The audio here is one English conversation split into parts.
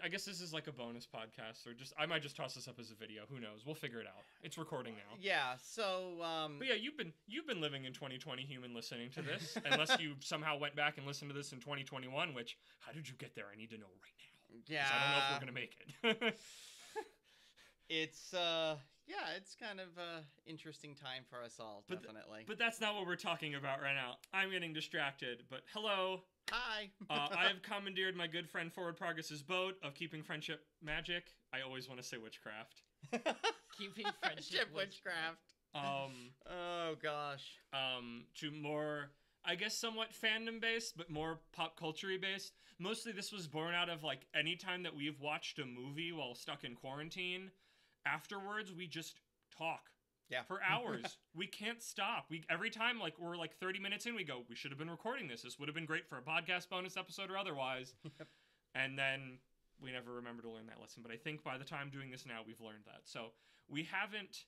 I guess this is like a bonus podcast, or I might just toss this up as a video. Who knows? We'll figure it out. It's recording now. Yeah. So. But yeah, you've been living in 2020, human, listening to this. Unless you somehow went back and listened to this in 2021. Which, how did you get there? I need to know right now. Yeah. I don't know if we're gonna make it. It's it's kind of a interesting time for us all, definitely. But that's not what we're talking about right now. I'm getting distracted. But hello. Hi. I've commandeered my good friend Forward Progress's boat of keeping friendship magic. I always want to say witchcraft. Keeping friendship witchcraft. Oh gosh. To more, I guess, somewhat fandom based, but more pop culture based. Mostly, this was born out of like any time that we've watched a movie while stuck in quarantine. Afterwards, we just talk. Yeah. For hours. We can't stop. Every time we're 30 minutes in, we go, we should have been recording this. This would have been great for a podcast bonus episode or otherwise. Yep. And then we never remember to learn that lesson. But I think by the time doing this now, we've learned that. So we haven't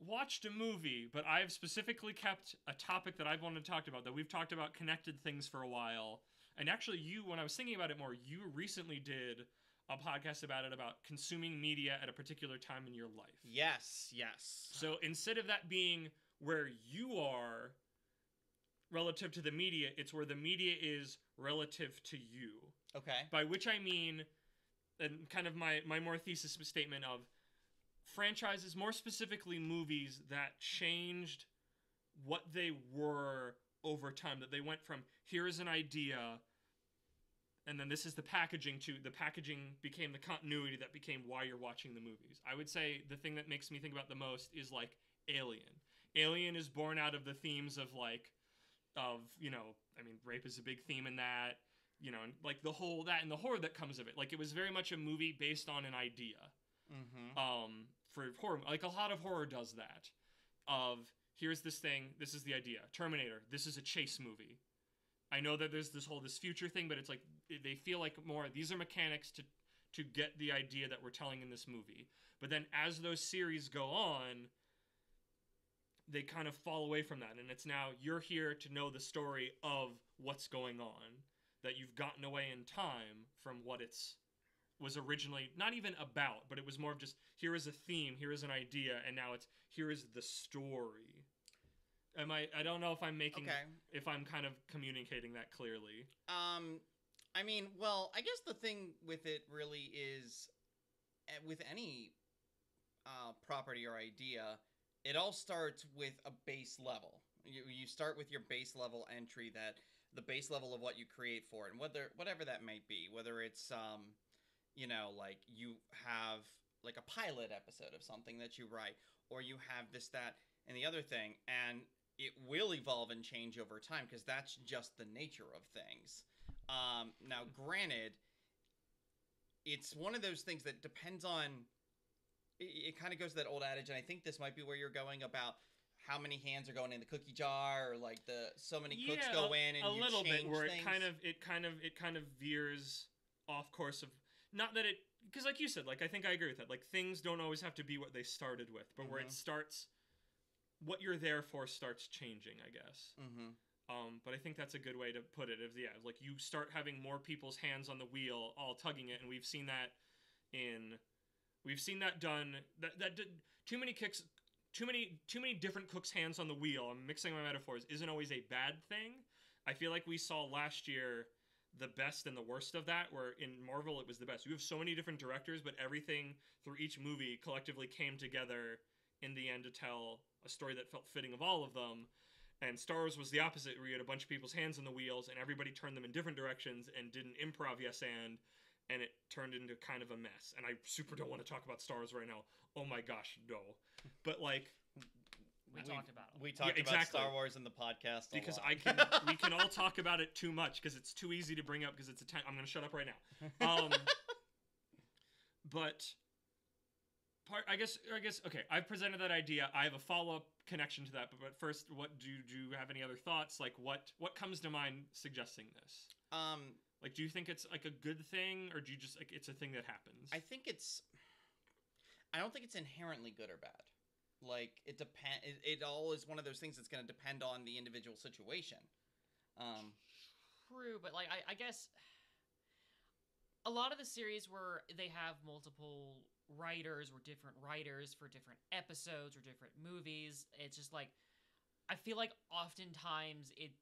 watched a movie, but I've specifically kept a topic that I've wanted to talk about, that we've talked about connected things for a while. And actually, when I was thinking about it more, you recently did a podcast about it, about consuming media at a particular time in your life. Yes. So instead of that being where you are relative to the media, it's where the media is relative to you. Okay. By which I mean, and kind of my more thesis statement of franchises, more specifically movies, that changed what they were over time. That they went from, here is an idea, and then this is the packaging, to the packaging became the continuity that became why you're watching the movies. I would say the thing that makes me think about the most is like Alien. Alien is born out of the themes of rape is a big theme in that, and like the whole, that and the horror that comes of it. Like, it was very much a movie based on an idea. Mm-hmm. For horror, like a lot of horror does that. Of, here's this thing, this is the idea. Terminator, this is a chase movie. I know that there's this future thing, but it's like they feel like more, these are mechanics to get the idea that we're telling in this movie. But then as those series go on, they kind of fall away from that, and it's now you're here to know the story of what's going on, that you've gotten away in time from what was originally not even about, but it was more of just, here is a theme, here is an idea, and now it's, here is the story. I don't know if I'm if I'm kind of communicating that clearly. I guess the thing with it really is, with any property or idea, it all starts with a base level. You start with your base level entry, that the base level of what you create for it, and whatever that might be, whether it's like you have like a pilot episode of something that you write, or you have this, that, and the other thing, and it will evolve and change over time, because that's just the nature of things. Now, granted, it's one of those things that depends on... It kind of goes to that old adage, and I think this might be where you're going, about how many hands are going in the cookie jar, or like so many cooks go in and you change things. A little bit, where it kind of veers off course of... Not that it... Because like you said, like, I think I agree with that. Like, things don't always have to be what they started with, but where it starts... What you're there for starts changing, I guess. Mm-hmm. But I think that's a good way to put it. Like, you start having more people's hands on the wheel, all tugging it, and we've seen that done. That did too many different cooks' hands on the wheel. I'm mixing my metaphors. Isn't always a bad thing. I feel like we saw last year the best and the worst of that, where in Marvel it was the best. You have so many different directors, but everything through each movie collectively came together in the end to tell a story that felt fitting of all of them. And Star Wars was the opposite, where you had a bunch of people's hands on the wheels and everybody turned them in different directions and did an improv and it turned into kind of a mess. And I super don't want to talk about Star Wars right now. Oh my gosh, no. But like... We talked about it. We talked about Star Wars in the podcast because we can all talk about it too much, because it's too easy to bring up, because it's I'm going to shut up right now. But... I guess okay, I've presented that idea. I have a follow-up connection to that, but first, what do you have any other thoughts? Like, what comes to mind suggesting this? Like, do you think it's like a good thing, or do you just like it's a thing that happens? I don't think it's inherently good or bad. Like, it all is one of those things that's going to depend on the individual situation. True, but like I guess a lot of the series where they have multiple writers or different writers for different episodes or different movies, it's just like, I feel like oftentimes it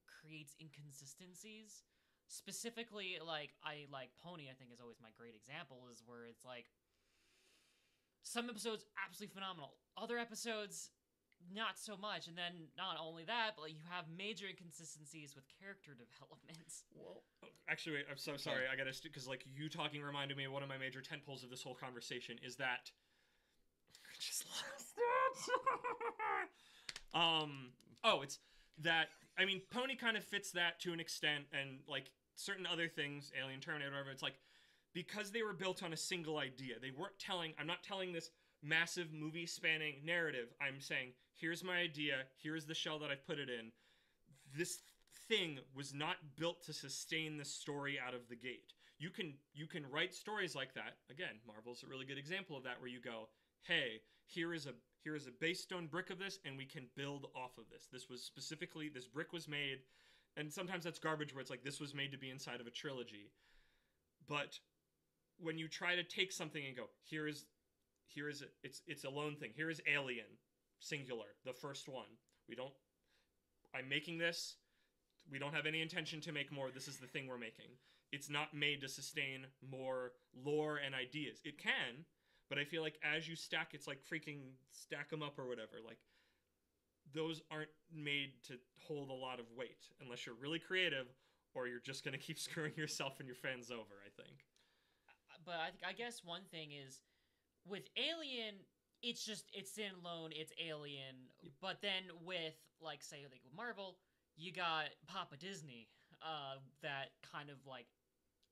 creates inconsistencies. Specifically, like, I like Pony, I think is always my great example, is where it's like, some episodes absolutely phenomenal, other episodes not so much, and then not only that, but like, you have major inconsistencies with character development. Well, actually, wait, I'm so sorry. I gotta because like you talking reminded me of one of my major tentpoles of this whole conversation is that I just lost it. It's that. I mean, Pony kind of fits that to an extent, and like certain other things, Alien, Terminator, whatever. It's like because they were built on a single idea. They weren't telling. I'm not telling this massive movie spanning narrative. I'm saying, here's my idea, here's the shell that I've put it in. This thing was not built to sustain the story out of the gate. You can write stories like that. Again, Marvel's a really good example of that, where you go, hey, here is a base stone brick of this, and we can build off of this. This brick was made, and sometimes that's garbage where it's like, this was made to be inside of a trilogy. But when you try to take something and go, it's a lone thing. Here is Alien, singular, the first one. I'm making this. We don't have any intention to make more. This is the thing we're making. It's not made to sustain more lore and ideas. It can, but I feel like as you stack, it's like freaking stack them up or whatever. Like, those aren't made to hold a lot of weight unless you're really creative, or you're just going to keep screwing yourself and your fans over, I think. But I guess one thing is, with Alien, it's standalone, it's Alien. But then with, like, say, like with Marvel, you got Papa Disney, that kind of, like,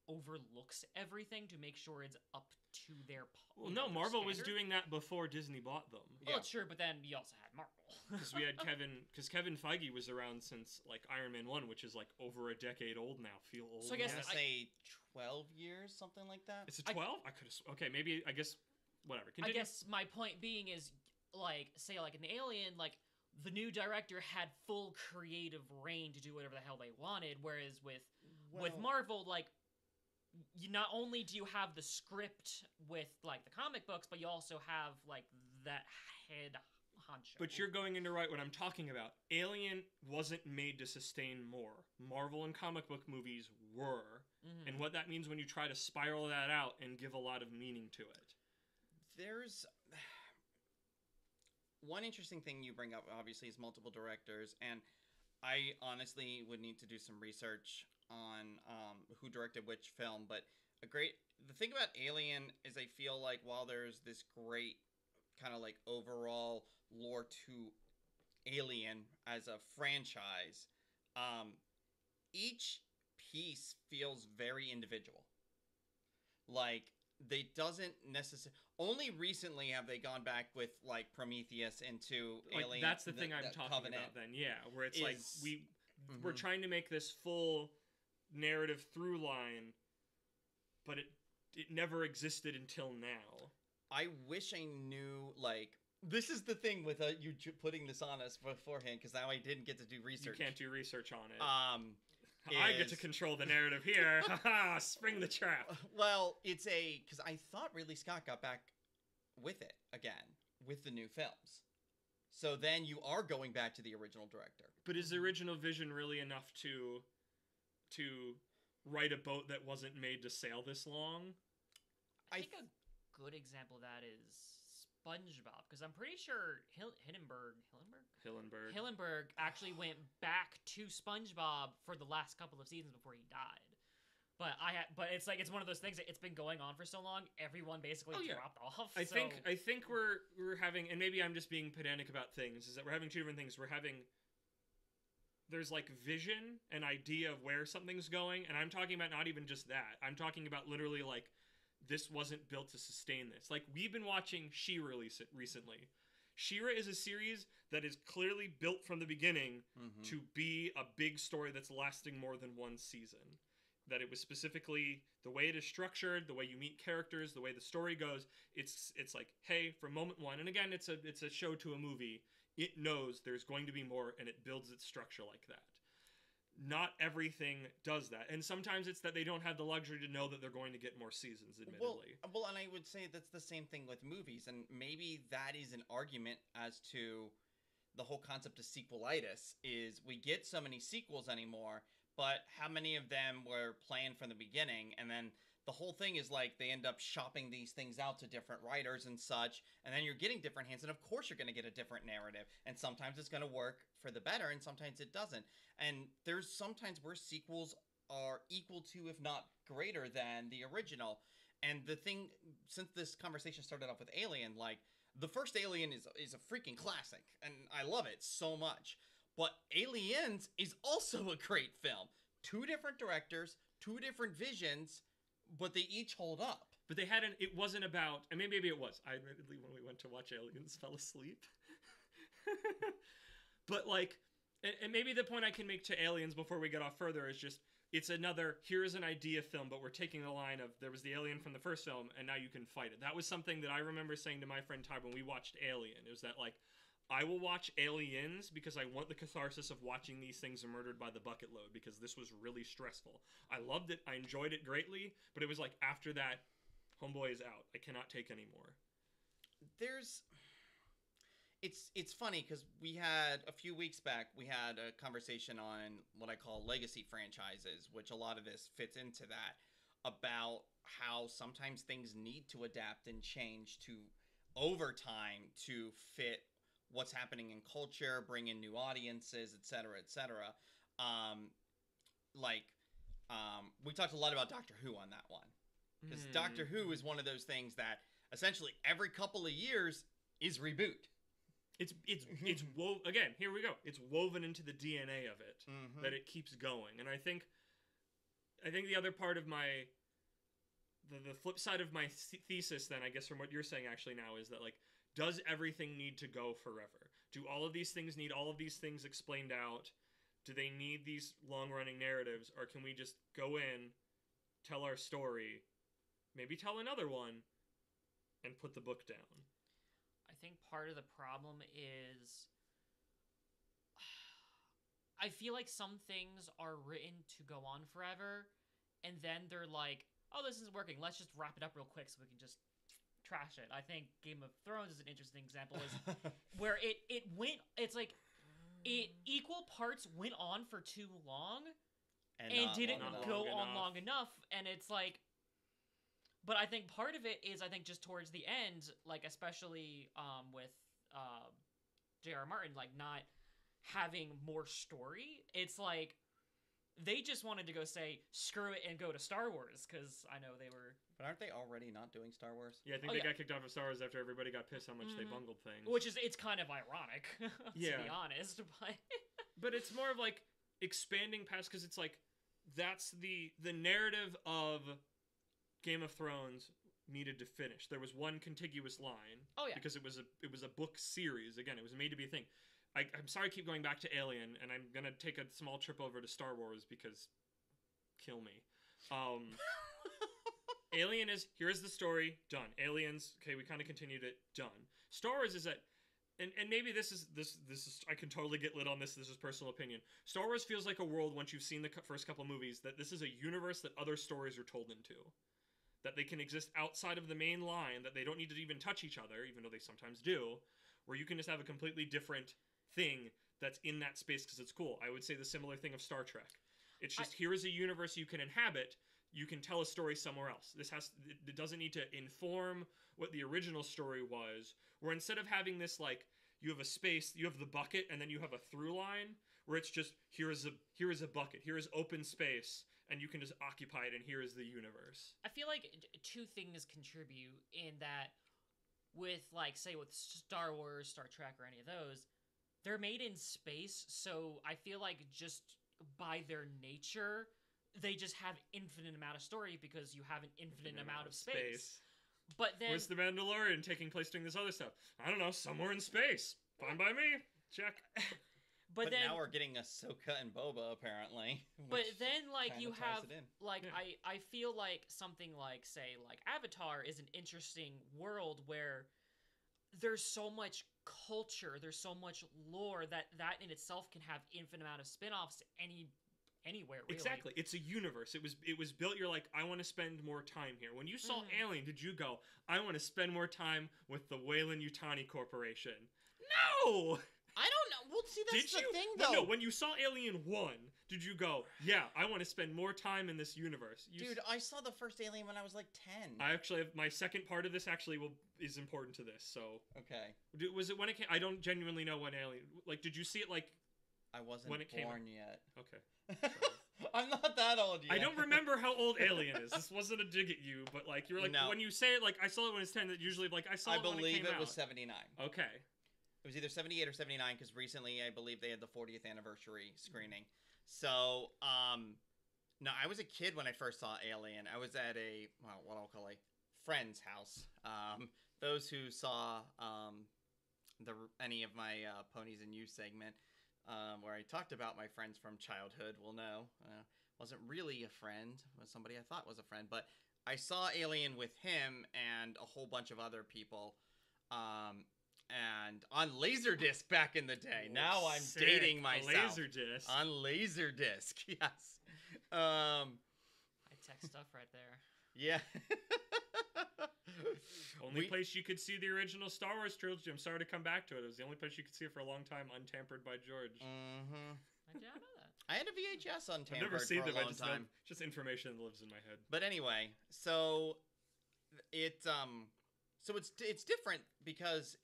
overlooks everything to make sure it's up to their Well, no, Marvel was doing that before Disney bought them. Well, it's true, but then you also had Marvel. Because we had Kevin Feige was around since, like, Iron Man 1, which is, like, over a decade old now. Feel old. So I guess say 12 years, something like that? Is it 12? I could have... Okay, maybe, I guess... Whatever. Continue. I guess my point being is, like, say, like, in Alien, like, the new director had full creative reign to do whatever the hell they wanted, whereas with Marvel, like, you not only do you have the script with, like, the comic books, but you also have, like, that head honcho. But you're going into right what I'm talking about. Alien wasn't made to sustain more. Marvel and comic book movies were. Mm-hmm. And what that means when you try to spiral that out and give a lot of meaning to it. There's one interesting thing you bring up, obviously, is multiple directors, and I honestly would need to do some research on who directed which film, but the thing about Alien is I feel like while there's this great kind of like overall lore to Alien as a franchise, each piece feels very individual. Like, they doesn't necessarily... Only recently have they gone back with, like, Prometheus into like, Alien. That's the thing I'm talking Covenant about then, yeah. Where it's like, we're trying to make this full narrative through line, but it never existed until now. I wish I knew, like... This is the thing with you putting this on us beforehand, because now I didn't get to do research. You can't do research on it. I get to control the narrative here. Haha, spring the trap. Well, because I thought Ridley Scott got back with it again, with the new films. So then you are going back to the original director. But is the original vision really enough to write a boat that wasn't made to sail this long? I think a good example of that is SpongeBob, because I'm pretty sure Hillenburg actually went back to SpongeBob for the last couple of seasons before he died. But it's like, it's one of those things that it's been going on for so long, everyone basically dropped off. I think we're having, and maybe I'm just being pedantic about things, is that we're having two different things. There's like vision and idea of where something's going, and I'm talking about not even just that. I'm talking about literally like, this wasn't built to sustain this. Like, we've been watching She-Ra recently. She-Ra is a series that is clearly built from the beginning to be a big story that's lasting more than one season. That it was specifically the way it is structured, the way you meet characters, the way the story goes. It's like, hey, from moment one, and again, it's a show to a movie. It knows there's going to be more, and it builds its structure like that. not everything does that. And sometimes it's that they don't have the luxury to know that they're going to get more seasons, admittedly. Well, and I would say that's the same thing with movies, and maybe that is an argument as to the whole concept of sequelitis, is we get so many sequels anymore, but how many of them were planned from the beginning, and then the whole thing is like they end up shopping these things out to different writers and such, and then you're getting different hands, and of course you're going to get a different narrative, and sometimes it's going to work for the better, and sometimes it doesn't. And there's sometimes where sequels are equal to, if not greater than, the original. And the thing, since this conversation started off with Alien, like, the first Alien is a freaking classic, and I love it so much. But Aliens is also a great film. 2 different directors, 2 different visions, but they each hold up. But they hadn't, it wasn't about, I mean, maybe it was. I admittedly, when we went to watch Aliens, fell asleep. But, like, and maybe the point I can make to Aliens before we get off further is just, it's another, here's an idea film, but we're taking the line of, there was the alien from the first film, and now you can fight it. That was something that I remember saying to my friend Ty when we watched Alien. It was that, like, I will watch Aliens because I want the catharsis of watching these things murdered by the bucket load, because this was really stressful. I loved it, I enjoyed it greatly, but it was like, after that, homeboy is out. I cannot take any more. It's funny because we had, a few weeks back, we had a conversation on what I call legacy franchises, which a lot of this fits into that, about how sometimes things need to adapt and change to, over time, to fit what's happening in culture, bring in new audiences, etc., etc. We talked a lot about Doctor Who on that one, because Doctor Who is one of those things that essentially every couple of years is reboot. It's again, here we go. It's woven into the DNA of it, that it keeps going. And I think the other part of my, the flip side of my thesis then, I guess, from what you're saying actually now, is that, like, does everything need to go forever? Do all of these things need all of these things explained out? Do they need these long-running narratives? Or can we just go in, tell our story, maybe tell another one, and put the book down? I think part of the problem is, I feel like some things are written to go on forever, and then they're like, oh, this isn't working, let's just wrap it up real quick so we can just trash it. I think Game of Thrones is an interesting example, is where it's like, it equal parts went on for too long, and didn't go on long enough, and it's like, but I think part of it is, I think just towards the end, like, especially with J.R. Martin, like, not having more story, it's like, they just wanted to go say, screw it, and go to Star Wars, because I know they were... But aren't they already not doing Star Wars? Yeah, I think they got kicked off of Star Wars after everybody got pissed how much they bungled things. Which is, it's kind of ironic, to be honest, but... But it's more of, like, expanding past, because it's like, that's the narrative of Game of Thrones needed to finish. There was one contiguous line. Oh, yeah. Because it was a book series. Again, it was made to be a thing. I'm sorry I keep going back to Alien, and I'm going to take a small trip over to Star Wars because kill me. Alien is, here's the story, done. Aliens, okay, we kind of continued it, done. Star Wars is that, and maybe this is, I can totally get lit on this is personal opinion. Star Wars feels like a world, once you've seen the first couple movies, that this is a universe that other stories are told into. That they can exist outside of the main line, that they don't need to even touch each other, even though they sometimes do, where you can just have a completely different thing that's in that space because it's cool. I would say the similar thing of Star Trek. It's just, here is a universe you can inhabit, you can tell a story somewhere else. It doesn't need to inform what the original story was, where instead of having this, like, you have a space, you have the bucket, and then you have a through line, where it's just, here is a bucket, here is open space, and you can just occupy it, and here is the universe. I feel like 2 things contribute in that, with, like, say, with Star Wars, Star Trek, or any of those, they're made in space, so I feel like just by their nature, they just have infinite amount of story because you have an infinite amount of space. But then... Where's the Mandalorian taking place doing this other stuff? I don't know, somewhere in space. Fine by me. Check. But then, now we're getting Ahsoka and Boba, apparently. But then, like, you have, like, I feel like something like, say, like, Avatar is an interesting world where there's so much culture, there's so much lore that in itself can have infinite amount of spin-offs to any anywhere, really. Exactly. It's a universe. It was built, you're like, I want to spend more time here. When you saw Alien, did you go, I want to spend more time with the Weyland-Yutani Corporation? No! I don't know. Well, see, that's Did the you? thing, though. No, when you saw Alien 1, did you go, yeah, I want to spend more time in this universe? Dude, I saw the first Alien when I was like 10. I actually have, my second part of this actually is important to this, so. Okay. Was it when it came? I don't genuinely know when Alien, like, did you see it, like, I wasn't when it came born yet. Okay. I'm not that old yet. I don't remember how old Alien is. This wasn't a dig at you, but, like, you're like, No. when you say it, like, I saw it when it's 10, that usually, like, I saw it when it came out. I believe it was 79. Okay. It was either 78 or 79 because recently I believe they had the 40th anniversary screening. So, no, I was a kid when I first saw Alien. I was at what I'll call a friend's house. Those who saw any of my Ponies and You segment, where I talked about my friends from childhood will know. Wasn't really a friend, was somebody I thought was a friend, but I saw Alien with him and a whole bunch of other people. And on Laserdisc back in the day. Oh, now I'm sick. dating myself. Laserdisc. On Laserdisc, yes. High-tech stuff right there. Yeah. Only place you could see the original Star Wars trilogy. I'm sorry to come back to it. It was the only place you could see it for a long time, untampered by George. Mm-hmm. I did not know that. I had a VHS untampered I've never seen for a them. long time. Just information that lives in my head. But anyway, so it's different because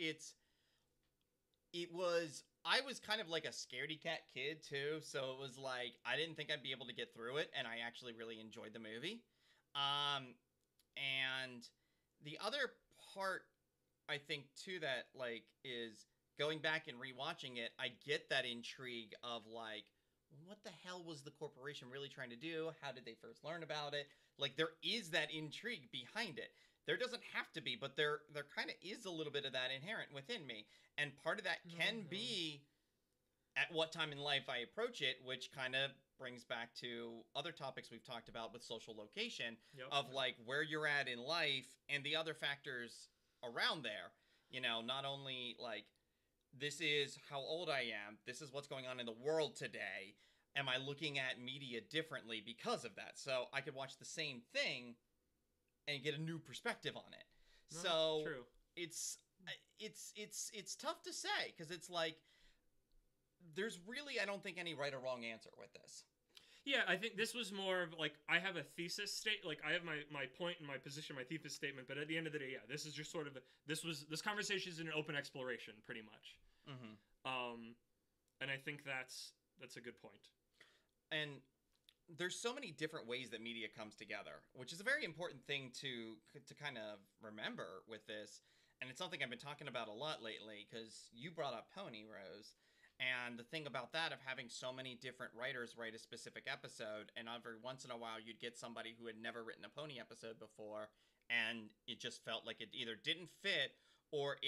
I was kind of like a scaredy cat kid too, so it was like I didn't think I'd be able to get through it, and I actually really enjoyed the movie. And the other part I think too that like is going back and rewatching it, I get that intrigue of like, what the hell was the corporation really trying to do? How did they first learn about it? Like there is that intrigue behind it. There doesn't have to be, but there kind of is a little bit of that inherent within me. And part of that can be at what time in life I approach it, which kind of brings back to other topics we've talked about with social location of like where you're at in life and the other factors around there. You know, not only like this is how old I am, this is what's going on in the world today. Am I looking at media differently because of that? So I could watch the same thing and get a new perspective on it. No, so true. It's tough to say because it's like there's really I don't think any right or wrong answer with this. Yeah, I think this was more of like I have a thesis like I have my point and my position, my thesis statement, but at the end of the day, yeah, this is just sort of this conversation is an open exploration, pretty much. Mm-hmm. And I think that's a good point. And there's so many different ways that media comes together, which is a very important thing to kind of remember with this. And it's something I've been talking about a lot lately because you brought up Pony, Rose. And the thing about that of having so many different writers write a specific episode, and every once in a while you'd get somebody who had never written a Pony episode before, and it just felt like it either didn't fit or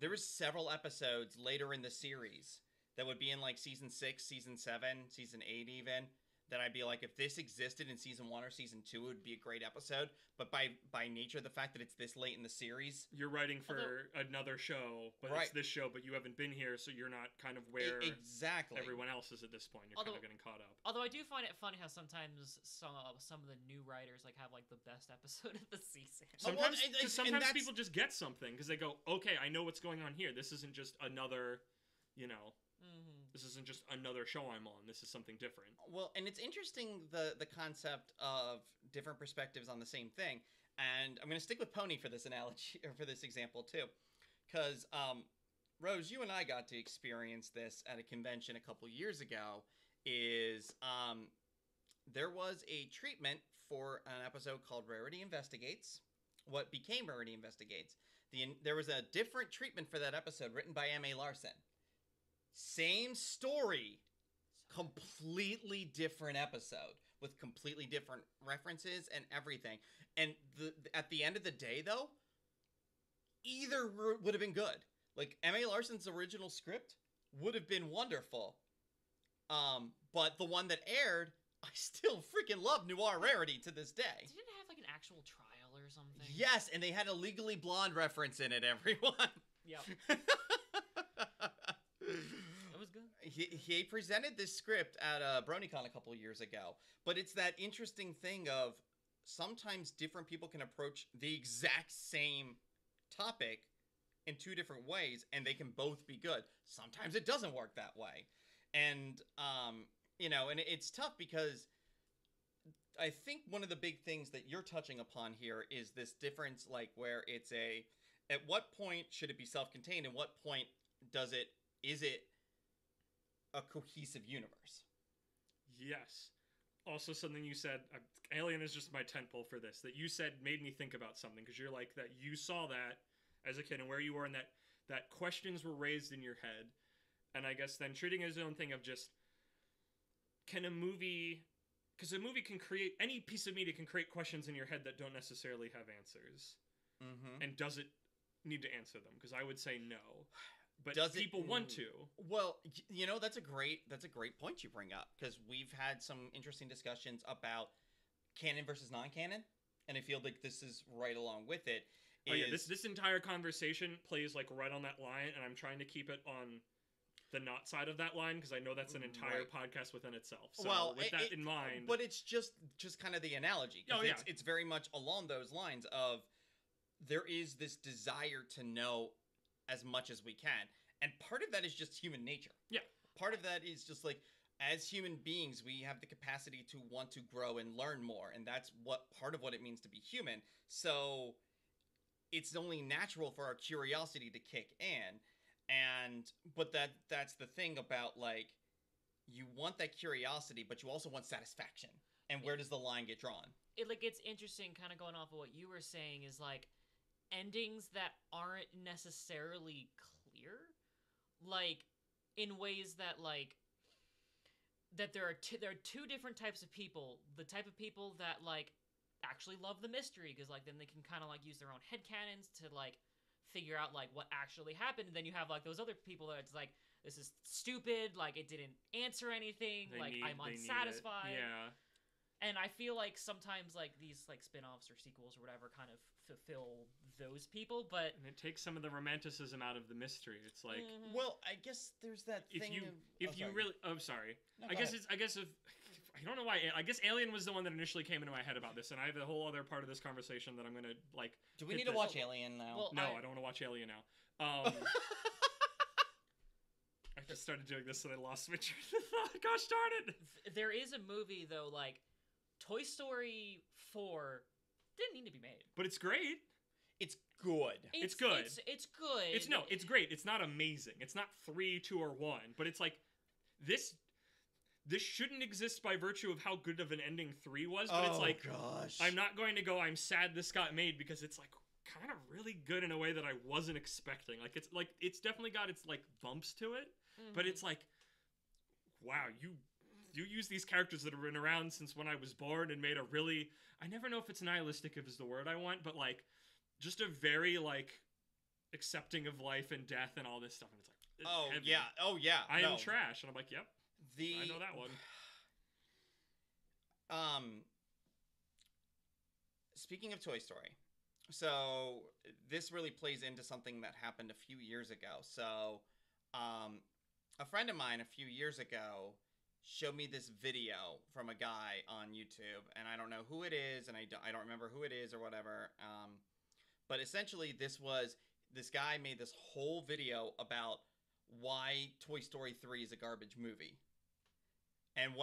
there was several episodes later in the series that would be in like season 6, season 7, season 8 even, that I'd be like, if this existed in season 1 or season 2, it would be a great episode. But by nature, the fact that it's this late in the series, you're writing for another show, but it's this show, but you haven't been here, so you're not kind of where exactly everyone else is at this point. You're kind of getting caught up. Although I do find it funny how sometimes some of the new writers like have like the best episode of the season. Sometimes people just get something because they go, okay, I know what's going on here. This isn't just another, This isn't just another show I'm on. This is something different. Well, and it's interesting the concept of different perspectives on the same thing. And I'm going to stick with Pony for this analogy or for this example too, because Rose, you and I got to experience this at a convention a couple years ago. There was a treatment for an episode called Rarity Investigates. What became Rarity Investigates? There was a different treatment for that episode written by M.A. Larson. Same story, completely different episode with completely different references and everything. And at the end of the day, though, either would have been good. Like, M.A. Larson's original script would have been wonderful. But the one that aired, I still freaking love Noir Rarity to this day. Did it have, like, an actual trial or something? Yes, and they had a Legally Blonde reference in it, everyone. Yep. It was good. he presented this script at BronyCon a couple years ago, but it's that interesting thing of sometimes different people can approach the exact same topic in two different ways, and they can both be good. Sometimes it doesn't work that way, and and it's tough because I think one of the big things that you're touching upon here is this difference, like where it's at what point should it be self-contained, and what point is it a cohesive universe? Yes. Also, something you said, Alien is just my tentpole for this, that you said made me think about something, because you're like, that you saw that as a kid and where you were, and that questions were raised in your head. And I guess then treating it as its own thing of just, can a movie, because a movie can create, any piece of media can create questions in your head that don't necessarily have answers. Mm-hmm. And does it need to answer them? Because I would say no. But Does people want to. Well, that's a great point you bring up, because we've had some interesting discussions about canon versus non-canon, and I feel like this is right along with it. This entire conversation plays like right on that line, and I'm trying to keep it on the not side of that line, because I know that's an entire podcast within itself. So with that in mind, but it's just kind of the analogy. It's very much along those lines of there is this desire to know as much as we can, and part of that is just human nature. Yeah, part of that is just like, as human beings, we have the capacity to want to grow and learn more, and that's part of what it means to be human. So it's only natural for our curiosity to kick in, but that's the thing about, like, you want that curiosity, but you also want satisfaction, and where does the line get drawn? It's interesting, kind of going off of what you were saying, is like endings that aren't necessarily clear, like in ways that that there are two different types of people. The type of people that like actually love the mystery, because like then they can kind of like use their own headcanons to like figure out like what actually happened, and then you have like those other people that it's like, this is stupid, like it didn't answer anything, I'm unsatisfied. Yeah. And I feel like sometimes like these like spin-offs or sequels or whatever kind of fulfill those people, but and it takes some of the romanticism out of the mystery. It's like, well, I guess there's that thing. I don't know why. I guess Alien was the one that initially came into my head about this, and I have a whole other part of this conversation that I'm gonna like. Do we need to watch Alien now? Well, no, I don't want to watch Alien now. I just started doing this and I lost my train of thought. Gosh darn it! There is a movie though, like Toy Story 4 didn't need to be made, but it's great. It's good. It's good. It's good. It's great. It's not amazing. It's not 3, 2, or 1. But it's like this shouldn't exist by virtue of how good of an ending 3 was. But it's like, gosh, I'm not going to go, I'm sad this got made, because it's like kind of really good in a way that I wasn't expecting. Like it's definitely got its like bumps to it, but it's like, wow, you use these characters that have been around since when I was born and made a really, I never know if it's nihilistic is the word I want, but like just a very like accepting of life and death and all this stuff, and it's like, heavy. I am trash, and I'm like, yep, I know that one. Speaking of Toy Story, so this really plays into something that happened a few years ago. So a friend of mine a few years ago showed me this video from a guy on YouTube, and I don't know who it is, and I don't remember who it is or whatever. But essentially, this guy made this whole video about why Toy Story 3 is a garbage movie, and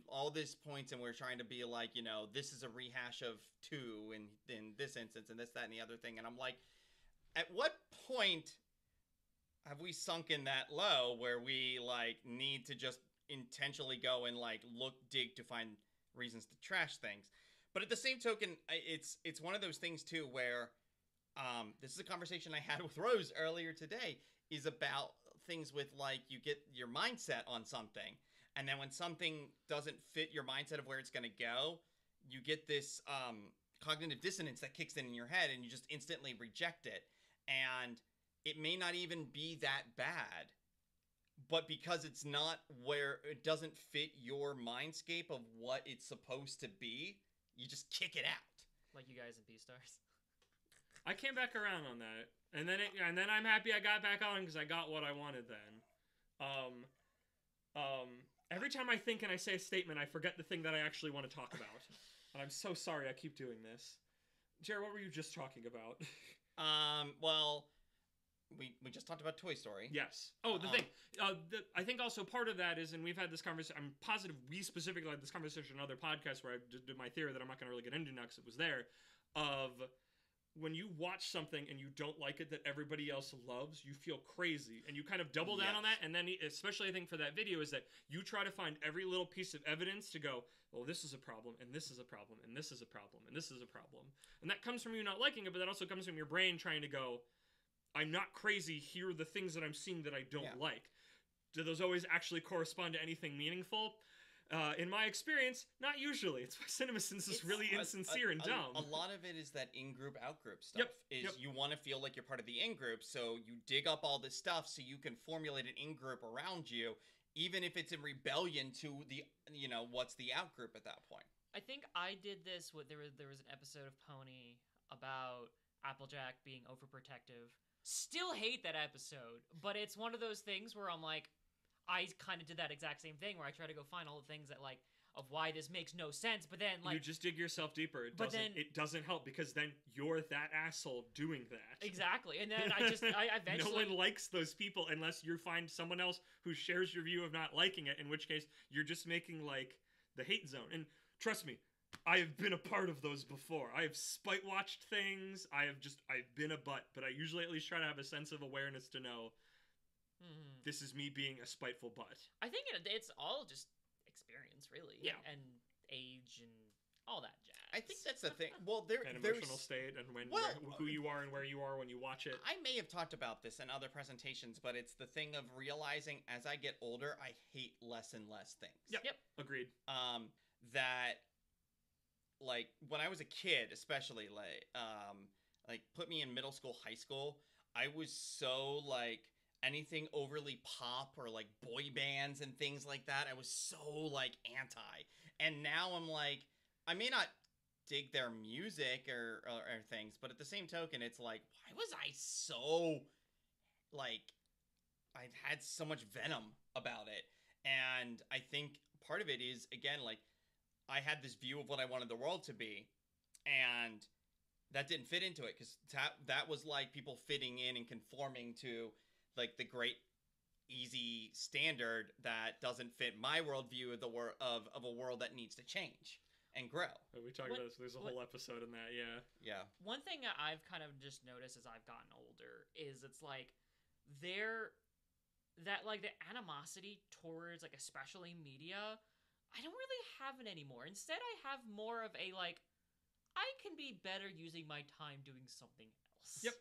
all these points, and we're trying to be like, this is a rehash of 2 in this instance, and this, that, and the other thing, and I'm like, at what point have we sunk in that low where we like need to just intentionally go and like dig to find reasons to trash things? But at the same token, it's one of those things too where this is a conversation I had with Rose earlier today, is about things with like, you get your mindset on something, and then when something doesn't fit your mindset of where it's going to go, you get this cognitive dissonance that kicks in your head, and you just instantly reject it. And it may not even be that bad, but because it's not where it doesn't fit your mindscape of what it's supposed to be, you just kick it out. Like you guys in Beastars. I came back around on that, and then I'm happy I got back on because I got what I wanted then. Every time I think and I say a statement, I forget the thing that I actually want to talk about. And I'm so sorry I keep doing this. Jared, what were you just talking about? Well, we just talked about Toy Story. Yes. Oh, the thing. I think also part of that is, and we've had this conversation, I'm positive we specifically had this conversation on other podcasts where I did my theory that I'm not going to really get into now because it was there, of when you watch something and you don't like it that everybody else loves, you feel crazy. And you kind of double down on that. And then, especially I think for that video, is that you try to find every little piece of evidence to go, well, this is a problem, and this is a problem, and this is a problem, and this is a problem. And that comes from you not liking it, but that also comes from your brain trying to go, I'm not crazy, here are the things that I'm seeing that I don't like. Do those always actually correspond to anything meaningful? In my experience, not usually. It's why CinemaSins is really insincere and dumb. A lot of it is that in-group, out-group stuff. You want to feel like you're part of the in-group, so you dig up all this stuff so you can formulate an in-group around you, even if it's in rebellion to the, what's the out-group at that point. I think I did this with, there was an episode of Pony about Applejack being overprotective. Still hate that episode, but it's one of those things where I'm like, I kind of did that exact same thing where I try to go find all the things that of why this makes no sense, but then you just dig yourself deeper. It doesn't help because then you're that asshole doing that. Exactly. And then I eventually... No one likes those people unless you find someone else who shares your view of not liking it, in which case you're just making the hate zone. And trust me, I have been a part of those before. I have spite watched things. I've been a butt, but I usually at least try to have a sense of awareness to know this is me being a spiteful butt. I think it's all just experience, really. Yeah. And age and all that jazz. I think that's the thing. Well, and emotional state and who you are and where you are when you watch it. I may have talked about this in other presentations, but it's the thing of realizing as I get older, I hate less and less things. Yep. Agreed. That, when I was a kid, especially, put me in middle school, high school, I was so, anything overly pop or boy bands and things like that, I was so anti. And now I'm I may not dig their music or things, but at the same token, it's why was I so I've had so much venom about it? And I think part of it is, again, I had this view of what I wanted the world to be, and that didn't fit into it because that was people fitting in and conforming to the great easy standard that doesn't fit my worldview of of a world that needs to change and grow. We talk about this. There's a whole episode in that. Yeah. One thing that I've kind of just noticed as I've gotten older is it's the animosity towards especially media, I don't really have it anymore. Instead, I have more of a I can be better using my time doing something else. Yep.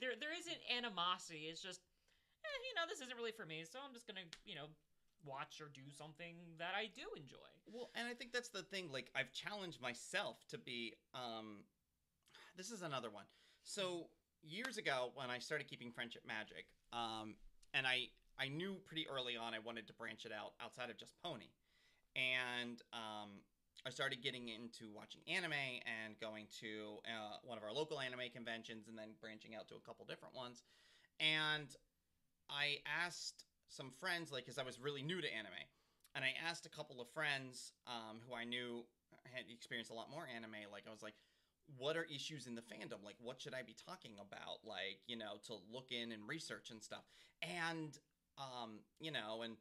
There isn't animosity. It's just this isn't really for me, so I'm just gonna, watch or do something that I do enjoy. Well, and I think that's the thing. I've challenged myself to be, this is another one. So, years ago, when I started keeping Friendship Magic, and I knew pretty early on I wanted to branch it out outside of just Pony. And, I started getting into watching anime and going to one of our local anime conventions and then branching out to a couple different ones. And I asked some friends, because I was really new to anime, and I asked a couple of friends who I knew had experienced a lot more anime, I was what are issues in the fandom? What should I be talking about? To look in and research and stuff. And, and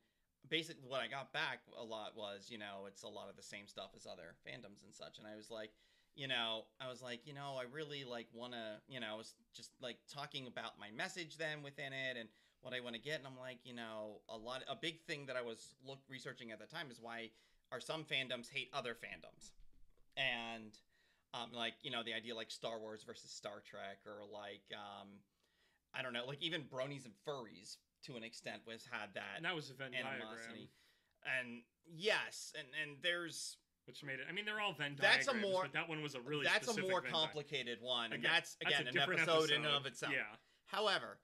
basically what I got back a lot was, it's a lot of the same stuff as other fandoms and such. And I was I really want to, I was just talking about my message then within it and what I want to get. And I'm a big thing that I was researching at the time is why are some fandoms hate other fandoms. And the idea Star Wars versus Star Trek or I don't know, even bronies and furries to an extent had that. And that was a Venn diagram. And yes, and there's... Which made it... I mean, they're all Venn diagrams, but that one was a really specific That's a more complicated one, and that's an episode in and of itself. Yeah. However,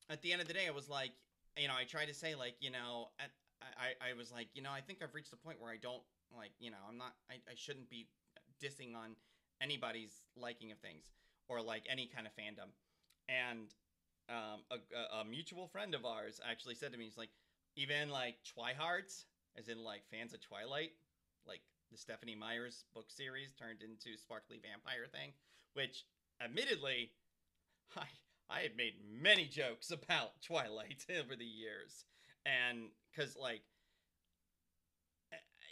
at the end of the day, I was I try to say, I was I think I've reached a point where I don't, I'm not... I shouldn't be dissing on anybody's liking of things, or, any kind of fandom. And a mutual friend of ours actually said to me, he's even like Twihards, as in like fans of Twilight, like the Stephanie Meyer's book series turned into Sparkly Vampire thing, which admittedly, I had made many jokes about Twilight over the years, and because like,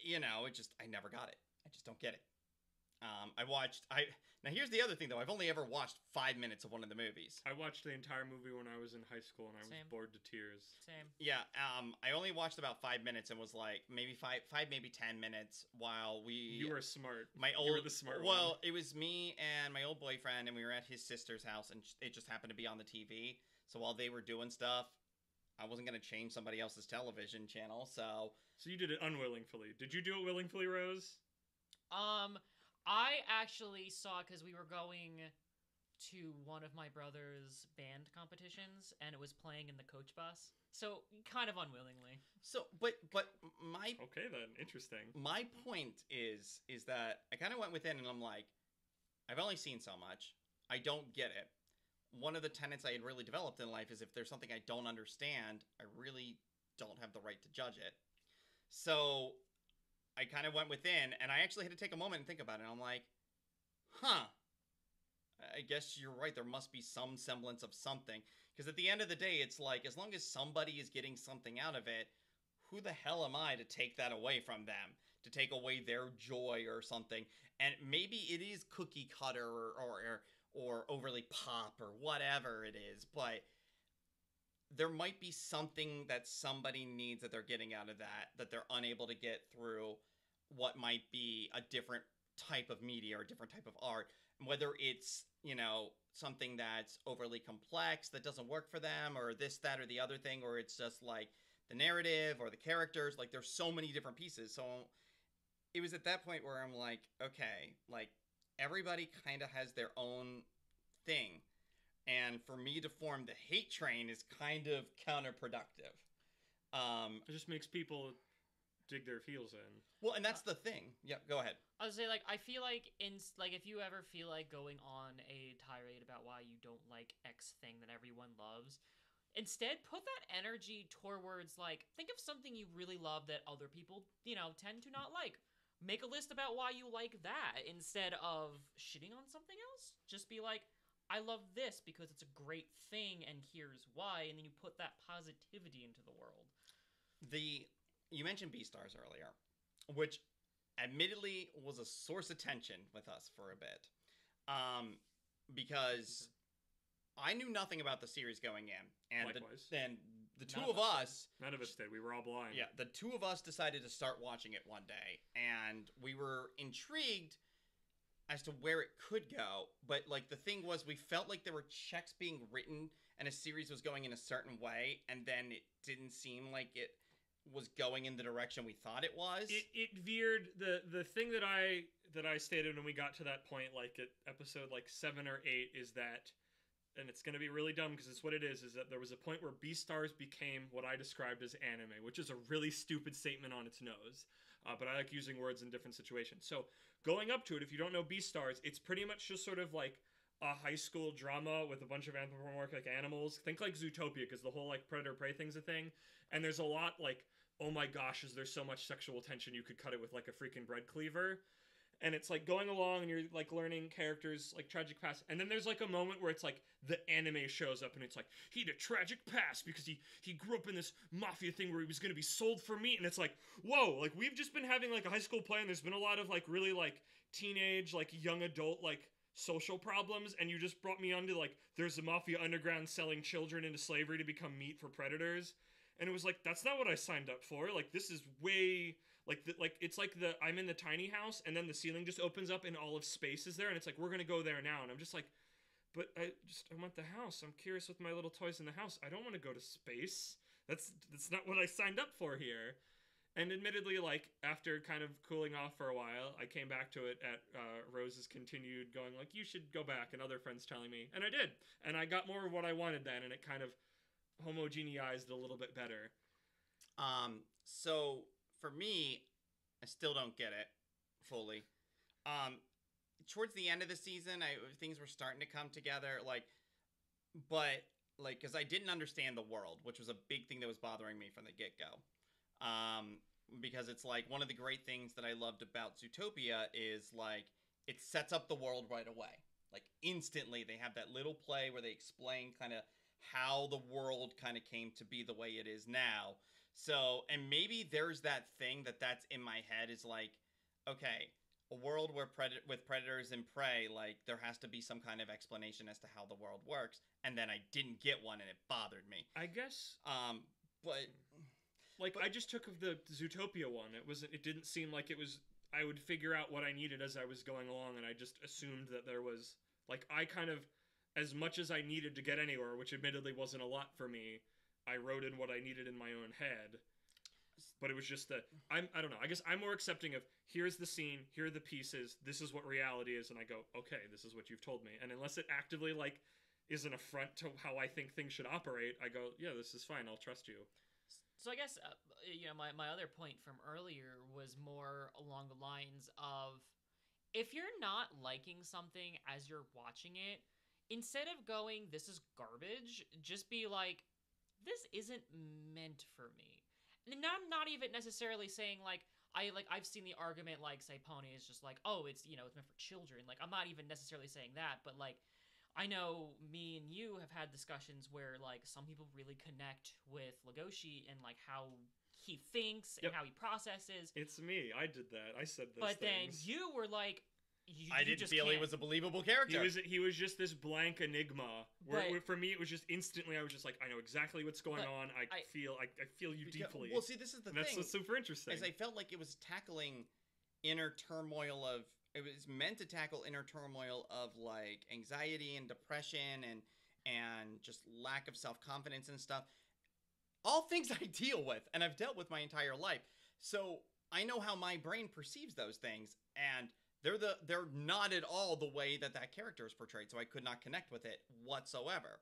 it just I never got it. I just don't get it. Now here's the other thing though. I've only ever watched 5 minutes of one of the movies. I watched the entire movie when I was in high school, and I was bored to tears. Same. Yeah. I only watched about 5 minutes and was like maybe five, maybe 10 minutes while we. You were smart. You were the smart one. Well, it was me and my old boyfriend, and we were at his sister's house, and it just happened to be on the TV. So while they were doing stuff, I wasn't gonna change somebody else's television channel. So you did it unwillingly. Did you do it willingly, Rose? I actually saw, because we were going to one of my brother's band competitions, and it was playing in the coach bus. So, kind of unwillingly. So, but my... Okay, then. Interesting. My point is that I kind of went within, and I'm like, I've only seen so much. I don't get it. One of the tenets I had really developed in life is if there's something I don't understand, I really don't have the right to judge it. So I kind of went within, and I actually had to take a moment and think about it. And I'm like, I guess you're right. There must be some semblance of something. Because at the end of the day, it's like, as long as somebody is getting something out of it, who the hell am I to take that away from them? To take away their joy or something? And maybe it is cookie cutter or overly pop or whatever it is, but there might be something that somebody needs that they're getting out of that they're unable to get through what might be a different type of media or a different type of art. Whether it's, something that's overly complex that doesn't work for them, or this, that, or the other thing, or it's just like the narrative or the characters. Like, there's so many different pieces. So it was at that point where I'm like, okay, like, everybody kind of has their own thing. And for me to form the hate train is kind of counterproductive. It just makes people dig their heels in. Well, and that's the thing. Yeah, go ahead. I would say, I feel like if you ever feel like going on a tirade about why you don't like X thing that everyone loves, instead put that energy towards, think of something you really love that other people, tend to not like. Make a list about why you like that instead of shitting on something else. Just be like, I love this because it's a great thing, and here's why, and then you put that positivity into the world. You mentioned Beastars earlier, which admittedly was a source of tension with us for a bit, because I knew nothing about the series going in, and the two of us, none of us did. We were all blind. Yeah, the two of us decided to start watching it one day, and we were intrigued as to where it could go, but the thing was, we felt like there were checks being written and a series was going in a certain way, and then it didn't seem like it was going in the direction we thought it was. It veered. The thing that I stated when we got to that point, at episode 7 or 8, is that, and it's going to be really dumb because it's what it is that there was a point where Beastars became what I described as anime, which is a really stupid statement on its nose. But I like using words in different situations. So going up to it, if you don't know Beastars, it's pretty much just sort of like a high school drama with a bunch of anthropomorphic animals. Think like Zootopia, because the whole predator-prey thing's a thing. And there's a lot oh my gosh, is there so much sexual tension you could cut it with a freaking bread cleaver. And it's going along and you're learning characters tragic past. And then there's a moment where it's the anime shows up and it's he had a tragic past because he grew up in this mafia thing where he was going to be sold for meat. And it's whoa, we've just been having a high school play and there's been a lot of really teenage, young adult, social problems. And you just brought me onto there's a mafia underground selling children into slavery to become meat for predators. And it was that's not what I signed up for. This is way... it's I'm in the tiny house, and then the ceiling just opens up and all of space is there, and it's we're gonna go there now, and I'm just but I want the house. I'm curious with my little toys in the house. I don't want to go to space. That's not what I signed up for here. And admittedly, after kind of cooling off for a while, I came back to it at Rose's continued going you should go back, and other friends telling me, and I did, and I got more of what I wanted then, and it kind of homogeneized a little bit better. So for me, I still don't get it fully. Towards the end of the season, things were starting to come together. But like, because I didn't understand the world, which was a big thing that was bothering me from the get-go. Because it's like, one of the great things that I loved about Zootopia is, like, it sets up the world right away. Like, instantly, they have that little play where they explain kind of how the world kind of came to be the way it is now. So, and maybe there's that thing that's in my head is like, okay, a world where with predators and prey, like, there has to be some kind of explanation as to how the world works. And then I didn't get one, and it bothered me. I guess. But I just took of the Zootopia one. It didn't seem like it was. I would figure out what I needed as I was going along, and I just assumed that there was, like, I kind of, as much as I needed to get anywhere, which admittedly wasn't a lot for me, I wrote in what I needed in my own head. But it was just that, I don't know, I guess I'm more accepting of, here's the scene, here are the pieces, this is what reality is, and I go, okay, this is what you've told me. And unless it actively, like, is an affront to how I think things should operate, I go, yeah, this is fine, I'll trust you. So I guess, my other point from earlier was more along the lines of, if you're not liking something as you're watching it, instead of going, this is garbage, just be like, this isn't meant for me. And I'm not even necessarily saying, I've seen the argument, like, say, Pony is just like, oh, it's meant for children. Like, I'm not even necessarily saying that, but, like, I know me and you have had discussions where, like, some people really connect with Legoshi and, like, how he thinks and how he processes. It's me. I did that. I said those But things. then you were like, I didn't feel he was a believable character. He was just this blank enigma. Where for me, it was just instantly, I was just like, I know exactly what's going on. I feel you deeply. Well, see, this is the thing. That's what's super interesting. As I felt like it was tackling inner turmoil of. It was meant to tackle inner turmoil of, like, anxiety and depression and just lack of self-confidence and stuff. All things I deal with, and I've dealt with my entire life. So I know how my brain perceives those things, and they're not at all the way that character is portrayed, so I could not connect with it whatsoever.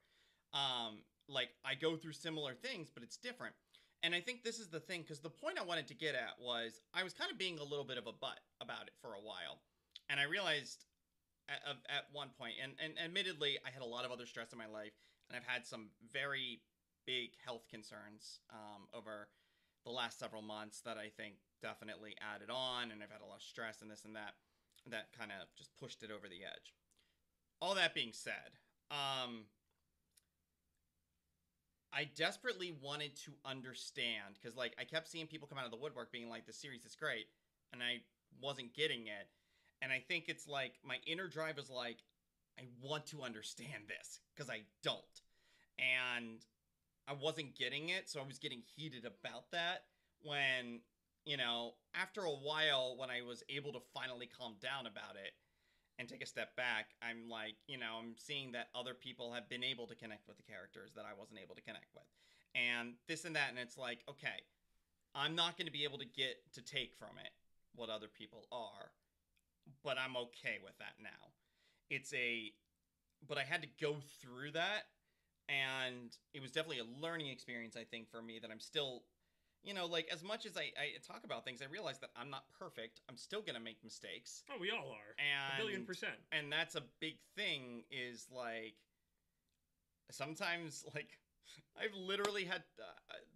Like, I go through similar things, but it's different. And I think this is the thing, because the point I wanted to get at was, I was kind of being a little bit of a butt about it for a while. And I realized at one point, and admittedly, I had a lot of other stress in my life, and I've had some very big health concerns over the last several months that I think definitely added on, and I've had a lot of stress and this and that kind of just pushed it over the edge. All that being said, I desperately wanted to understand, because, like, I kept seeing people come out of the woodwork being like, the series is great, and I wasn't getting it. And I think it's like, my inner drive is like, I want to understand this, because I don't. And I wasn't getting it, so I was getting heated about that when, after a while, when I was able to finally calm down about it and take a step back, I'm like, I'm seeing that other people have been able to connect with the characters that I wasn't able to connect with. And this and that, and it's like, okay, I'm not going to be able to take from it what other people are. But I'm okay with that now. But I had to go through that, and it was definitely a learning experience, I think, for me, that I'm still, like, as much as I talk about things, I realize that I'm not perfect. I'm still going to make mistakes. Oh, we all are. And, 1,000,000,000%. And that's a big thing, is, like, sometimes, like, I've literally had,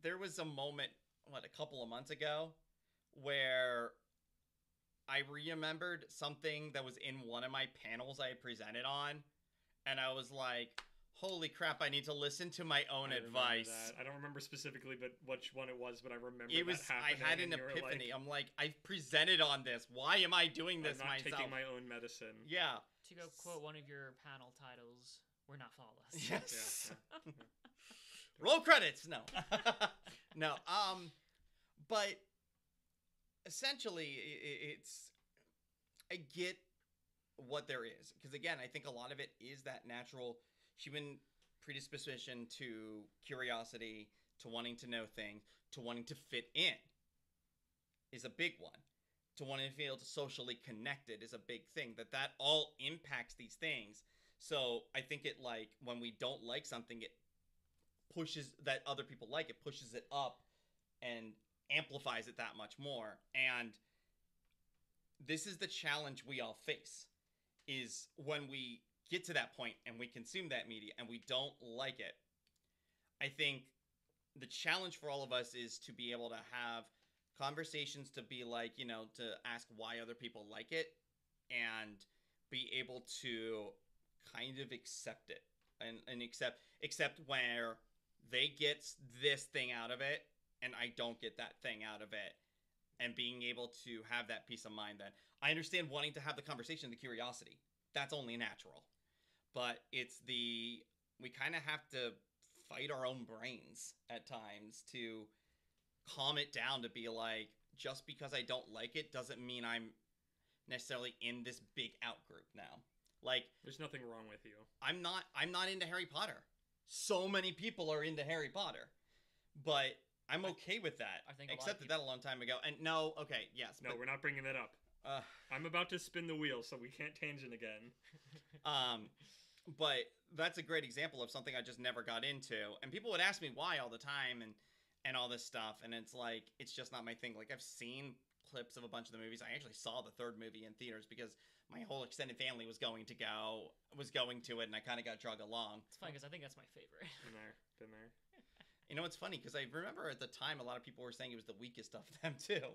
there was a moment, a couple of months ago, where I remembered something that was in one of my panels I presented on, and I was like, holy crap, I need to listen to my own advice. I don't remember specifically which one it was, but I remember I had an epiphany. I'm like, I've presented on this. Why am I doing this myself? I'm not taking my own medicine. Yeah. To go quote one of your panel titles, we're not flawless. Yes. Yeah. Roll credits. No. No. But essentially, I get what there is, because again, I think a lot of it is that natural human predisposition to curiosity, to wanting to know things, to wanting to fit in is a big one. To wanting to feel socially connected is a big thing. That all impacts these things. So I think it, like, when we don't like something, it pushes that other people like it, pushes it up and amplifies it that much more. And this is the challenge we all face, is when we get to that point and we consume that media and we don't like it, I think the challenge for all of us is to be able to have conversations, to be like, you know, to ask why other people like it, and be able to kind of accept it, and accept where they get this thing out of it and I don't get that thing out of it, and being able to have that peace of mind that I understand wanting to have the conversation, the curiosity. That's only natural. But we kind of have to fight our own brains at times to calm it down, to be like, just because I don't like it doesn't mean I'm necessarily in this big out group now. Like, there's nothing wrong with you. I'm not into Harry Potter. So many people are into Harry Potter. But I'm okay with that. I think accepted that a long time ago. And no, okay, yes. No, we're not bringing that up. I'm about to spin the wheel, so we can't tangent again. But that's a great example of something I just never got into. And people would ask me why all the time and all this stuff. And it's like, it's just not my thing. Like, I've seen clips of a bunch of the movies. I actually saw the third movie in theaters because my whole extended family was going to it, and I kind of got drug along. It's funny because I think that's my favorite. Been there. You know, it's funny because I remember at the time a lot of people were saying it was the weakest of them too.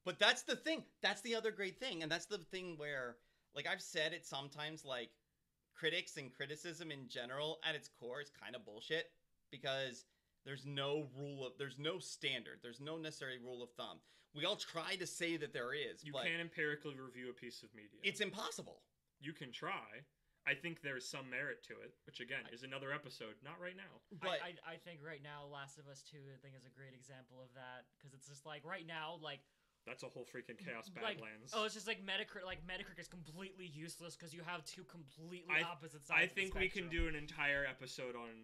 But that's the thing. That's the other great thing. And that's the thing where, like I've said it sometimes, like, critics and criticism in general at its core is kind of bullshit, because there's no standard. There's no necessary rule of thumb. We all try to say that there is. You can't empirically review a piece of media. It's impossible. You can try. I think there's some merit to it, which again is another episode. Not right now. But I think right now, Last of Us 2, I think, is a great example of that, because it's just like right now, like, that's a whole freaking chaos like, badlands. Oh, it's just like Metacritic is completely useless because you have two completely opposite sides. I think we can do an entire episode on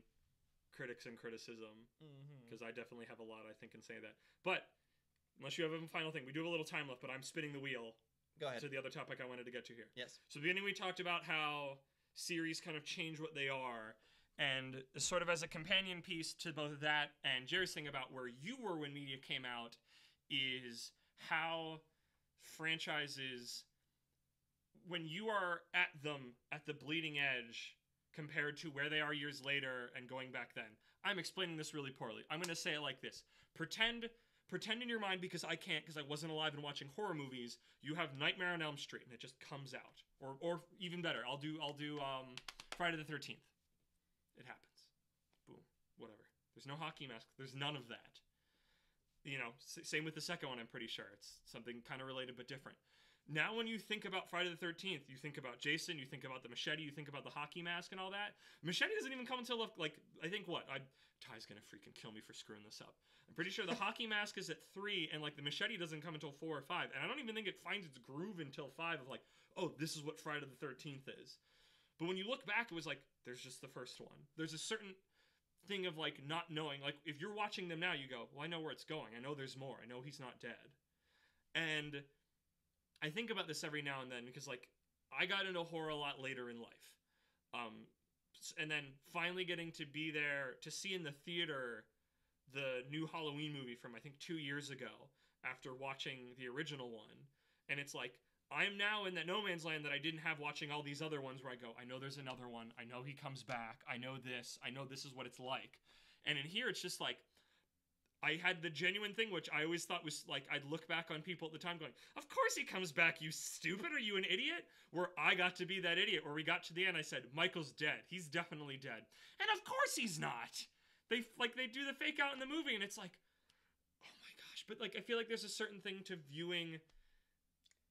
critics and criticism, because I definitely have a lot, I think, in saying that. But unless you have a final thing, we do have a little time left, but I'm spinning the wheel. Go ahead. To the other topic I wanted to get to here. Yes. So at the beginning we talked about how series kind of change what they are, and sort of as a companion piece to both that and Jerry's thing about where you were when media came out is how franchises, when you are at the bleeding edge compared to where they are years later and going back then. I'm explaining this really poorly. I'm going to say it like this. Pretend in your mind, because I can't, because I wasn't alive and watching horror movies, you have Nightmare on Elm Street and it just comes out. Or even better, I'll do Friday the 13th. It happens. Boom. Whatever. There's no hockey mask. There's none of that. You know, same with the second one, I'm pretty sure. It's something kind of related but different. Now when you think about Friday the 13th, you think about Jason, you think about the machete, you think about the hockey mask and all that. Machete doesn't even come until, like, I think what? Ty's gonna freaking kill me for screwing this up. I'm pretty sure the hockey mask is at 3, and, like, the machete doesn't come until 4 or 5. And I don't even think it finds its groove until 5 of, like, oh, this is what Friday the 13th is. But when you look back, it was like, there's just the first one. There's a certain thing of, like, not knowing. Like, if you're watching them now, you go, well, I know where it's going. I know there's more. I know he's not dead. And I think about this every now and then because, like, I got into horror a lot later in life. And then finally getting to be there to see in the theater the new Halloween movie from, I think, 2 years ago after watching the original one. And it's like, I'm now in that no man's land that I didn't have watching all these other ones where I go, I know there's another one. I know he comes back. I know this. I know this is what it's like. And in here, it's just like, I had the genuine thing, which I always thought was like, I'd look back on people at the time going, of course he comes back, you stupid. Are you an idiot? Where I got to be that idiot, where we got to the end, I said, Michael's dead. He's definitely dead. And of course he's not. They do the fake out in the movie, and it's like, oh my gosh. But, like, I feel like there's a certain thing to viewing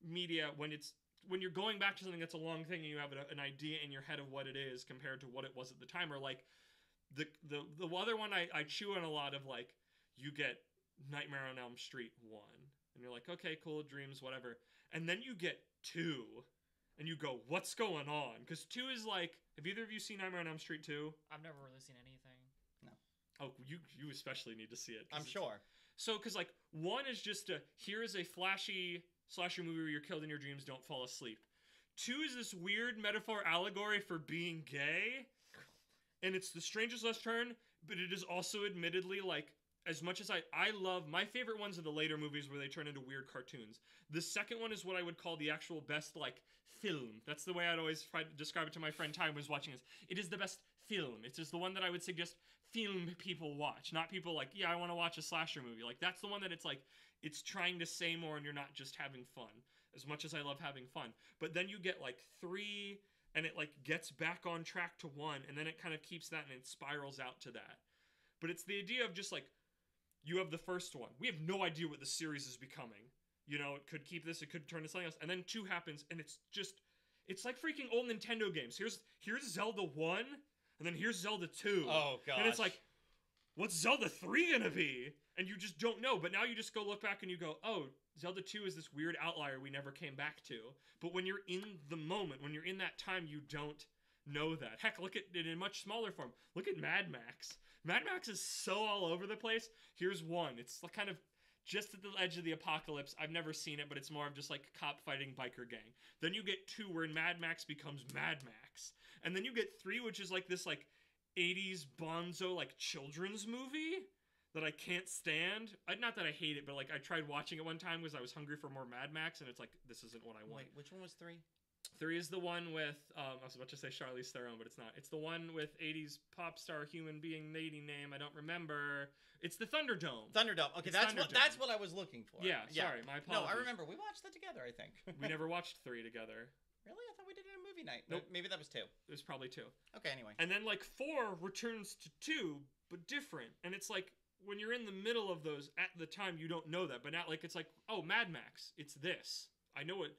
media when you're going back to something that's a long thing and you have an idea in your head of what it is compared to what it was at the time. Or, like, the other one I chew on a lot of, like, you get Nightmare on Elm Street 1, and you're like, okay, cool, dreams, whatever. And then you get 2, and you go, what's going on? Because 2 is like, have either of you seen Nightmare on Elm Street 2? I've never really seen anything. No. Oh, you especially need to see it. I'm sure. So, because, like, 1 is just here is a flashy slasher movie where you're killed in your dreams, don't fall asleep. 2 is this weird metaphor allegory for being gay, and it's the strangest left turn, but it is also admittedly, like, as much as I love, my favorite ones are the later movies where they turn into weird cartoons. The second one is what I would call the actual best, like, film. That's the way I'd always try to describe it to my friend Ty, who was watching this. It is the best film. It's just the one that I would suggest film people watch. Not people like, yeah, I want to watch a slasher movie. Like, that's the one that it's like, it's trying to say more and you're not just having fun. As much as I love having fun. But then you get, like, 3, and it, like, gets back on track to 1, and then it kind of keeps that and it spirals out to that. But it's the idea of just, like, you have the first one. We have no idea what the series is becoming. You know, it could keep this, it could turn to something else. And then 2 happens, and it's just... It's like freaking old Nintendo games. Here's Zelda 1, and then here's Zelda 2. Oh, gosh. And it's like, what's Zelda 3 gonna be? And you just don't know. But now you just go look back and you go, oh, Zelda 2 is this weird outlier we never came back to. But when you're in the moment, when you're in that time, you don't know that. Heck, look at it in much smaller form. Look at Mad Max. Mad Max is so all over the place. Here's 1. It's kind of just at the edge of the apocalypse. I've never seen it, but it's more of just like cop fighting biker gang. Then you get 2 where Mad Max becomes Mad Max. And then you get 3, which is like this like 80s bonzo like children's movie that I can't stand. Not that I hate it, but like I tried watching it one time because I was hungry for more Mad Max, and it's like, this isn't what I want. Wait, which one was 3? 3 is the one with, I was about to say Charlize Theron, but it's not. It's the one with 80s pop star human being lady name. I don't remember. It's the Thunderdome. Thunderdome. Okay, It's that's Thunderdome. what I was looking for. Yeah, sorry, my apologies. No, I remember. We watched that together, I think. We never watched 3 together. Really? I thought we did it in a movie night. Nope. Maybe that was 2. It was probably 2. Okay, anyway. And then like 4 returns to 2, but different. And it's like, when you're in the middle of those at the time, you don't know that. But now, like, it's like, oh, Mad Max, it's this. I know it.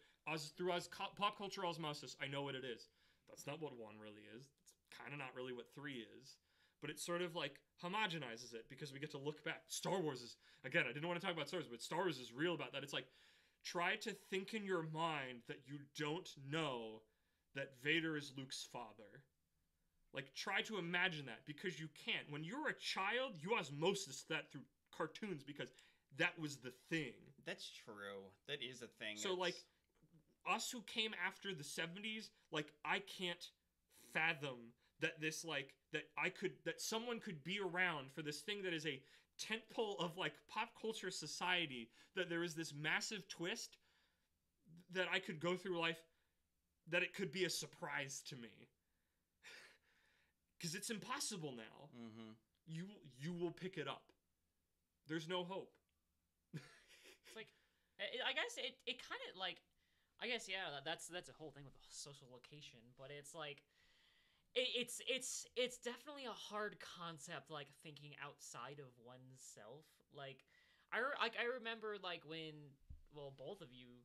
Through pop culture osmosis, I know what it is. That's not what 1 really is. It's kind of not really what 3 is. But it sort of, like, homogenizes it because we get to look back. Star Wars is, again, I didn't want to talk about Star Wars, but Star Wars is real about that. It's like, try to think in your mind that you don't know that Vader is Luke's father. Like, try to imagine that, because you can't. When you're a child, you osmosis that through cartoons because that was the thing. That's true. That is a thing. So, like, us who came after the 70s, like, I can't fathom that this, like, that someone could be around for this thing that is a tentpole of, like, pop culture society, that there is this massive twist that I could go through life, that it could be a surprise to me. Because it's impossible now. Mm-hmm. You will pick it up. There's no hope. It's like, I guess it kind of like, I guess, yeah, that's a whole thing with the social location, but it's like, it's definitely a hard concept, like thinking outside of oneself. Like, I remember like when, well, both of you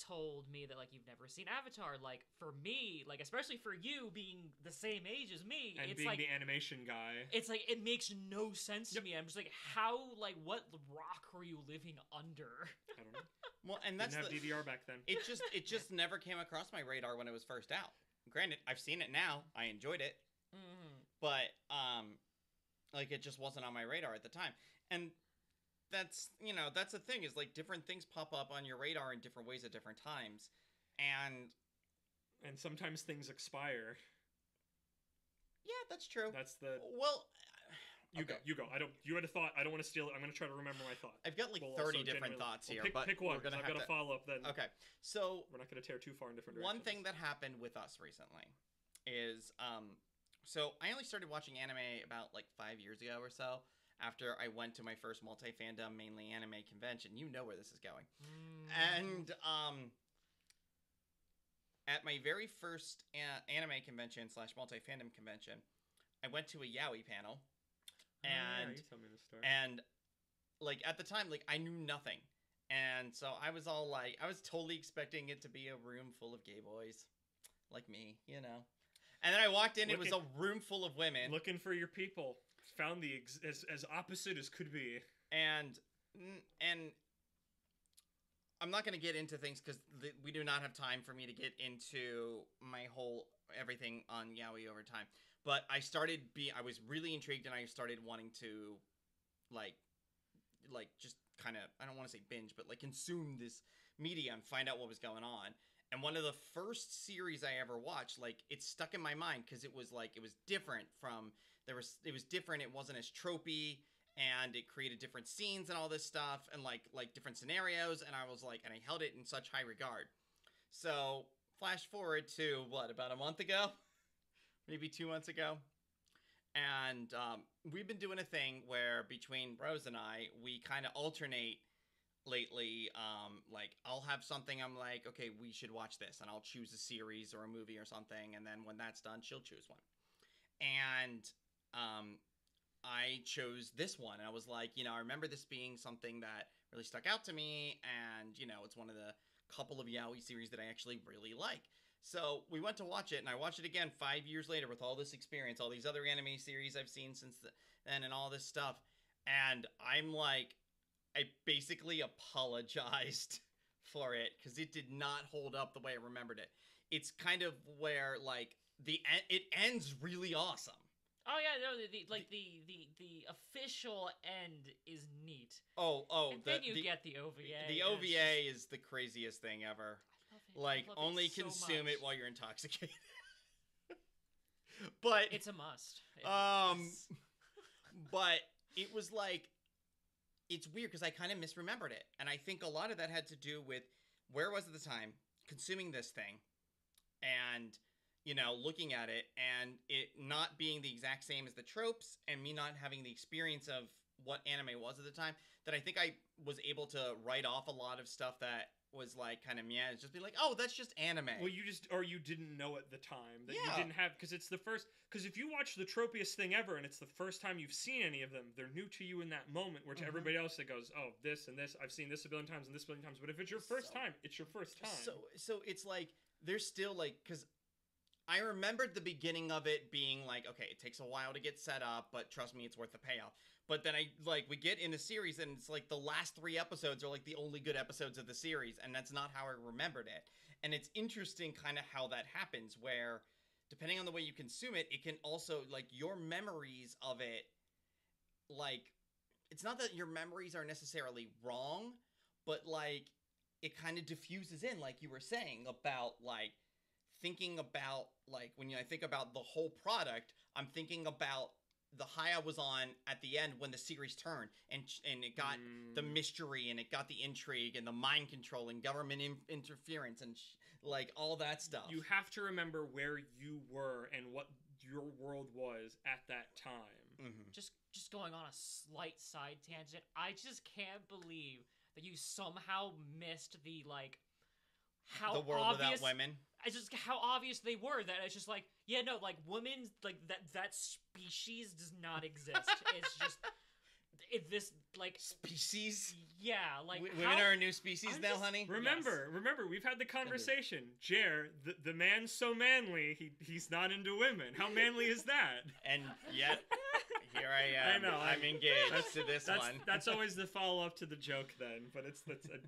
told me that like you've never seen Avatar. Like, for me, like, especially for you being the same age as me, and it's being like the animation guy, it's like it makes no sense to me. I'm just like, how, like, what rock were you living under? I don't know. Well, and that's didn't have DVR back then. It just never came across my radar when it was first out. Granted, I've seen it now. I enjoyed it. Mm-hmm. But like, it just wasn't on my radar at the time. And that's the thing, is like different things pop up on your radar in different ways at different times. And sometimes things expire. Yeah, that's true. That's the... Well, You go. You had a thought. I don't want to steal it. I'm going to try to remember my thought. I've got like 30 different thoughts here. Pick one, because I've got to follow up then. Okay, so... We're not going to tear too far in different directions. One thing that happened with us recently is, so I only started watching anime about like 5 years ago or so, after I went to my first multi-fandom, mainly anime convention. You know where this is going. And at my very first anime convention / multi-fandom convention, I went to a yaoi panel. And you tell me the story. And like, at the time, like, I knew nothing. And so I was all like, I was totally expecting it to be a room full of gay boys like me, you know. And then I walked in, it was a room full of women. Looking for your people. Found the as opposite as could be. And I'm not going to get into things because we do not have time for me to get into my whole everything on yaoi over time. But I was really intrigued, and I started wanting to like just kind of, I don't want to say binge, but like consume this media and find out what was going on. And one of the first series I ever watched, like, it stuck in my mind because it was different from, it was different. It wasn't as tropey, and it created different scenes and all this stuff, and like different scenarios, and I was like, and I held it in such high regard. So flash forward to what, about a month ago, maybe 2 months ago, and we've been doing a thing where between Rose and I, we kind of alternate lately. Like I'll have something, I'm like, okay, we should watch this, and I'll choose a series or a movie or something, and then when that's done, she'll choose one. And I chose this one, and I was like, I remember this being something that really stuck out to me, and it's one of the couple of yaoi series that I actually really like. So we went to watch it, and I watched it again 5 years later with all this experience, all these other anime series I've seen since then, and all this stuff. And I'm like, I basically apologized for it because it did not hold up the way I remembered it. It's kind of where like it ends really awesome. Oh yeah, no, the official end is neat. And then you get the OVA. The OVA is the craziest thing ever. I love it. Like, only so consume much. it while you're intoxicated. But it's a must. But it was like, it's weird because I kind of misremembered it, and I think a lot of that had to do with where I was at the time, consuming this thing, and looking at it, and it not being the exact same as the tropes, and me not having the experience of what anime was at the time, that I think I was able to write off a lot of stuff that was like kind of it's just be like, oh, that's just anime. Well, you didn't know at the time that you Yeah. didn't have, because it's the first. Because if you watch the tropiest thing ever and it's the first time you've seen any of them, they're new to you in that moment. Where to everybody else it goes, oh, this and this, I've seen this a billion times and this a billion times. But if it's your first time, it's your first time. So it's like there's still like, because I remembered the beginning of it being like, okay, it takes a while to get set up, but trust me, it's worth the payoff. But then we get in the series, and it's like the last 3 episodes are like the only good episodes of the series, and that's not how I remembered it. And it's interesting kind of how that happens, where depending on the way you consume it, it can also, like, your memories of it, like, it's not that your memories are necessarily wrong, but like it kind of diffuses in, like you were saying, about like thinking about, like, when I think about the whole product, I'm thinking about the high I was on at the end when the series turned, and it got the mystery, and it got the intrigue, and the mind control, and government interference, and like all that stuff. You have to remember where you were and what your world was at that time. Just going on a slight side tangent, I just can't believe that you somehow missed the like how the world obvious, without women. It's just how obvious they were, that it's just like, yeah, no, like women, like that species does not exist. It's just this like species. Yeah, like women are a new species now, honey. Remember, we've had the conversation. Jer, the man's so manly, he's not into women. How manly is that? And yet, here I am. I know. I'm engaged to this one. That's always the follow up to the joke, then. But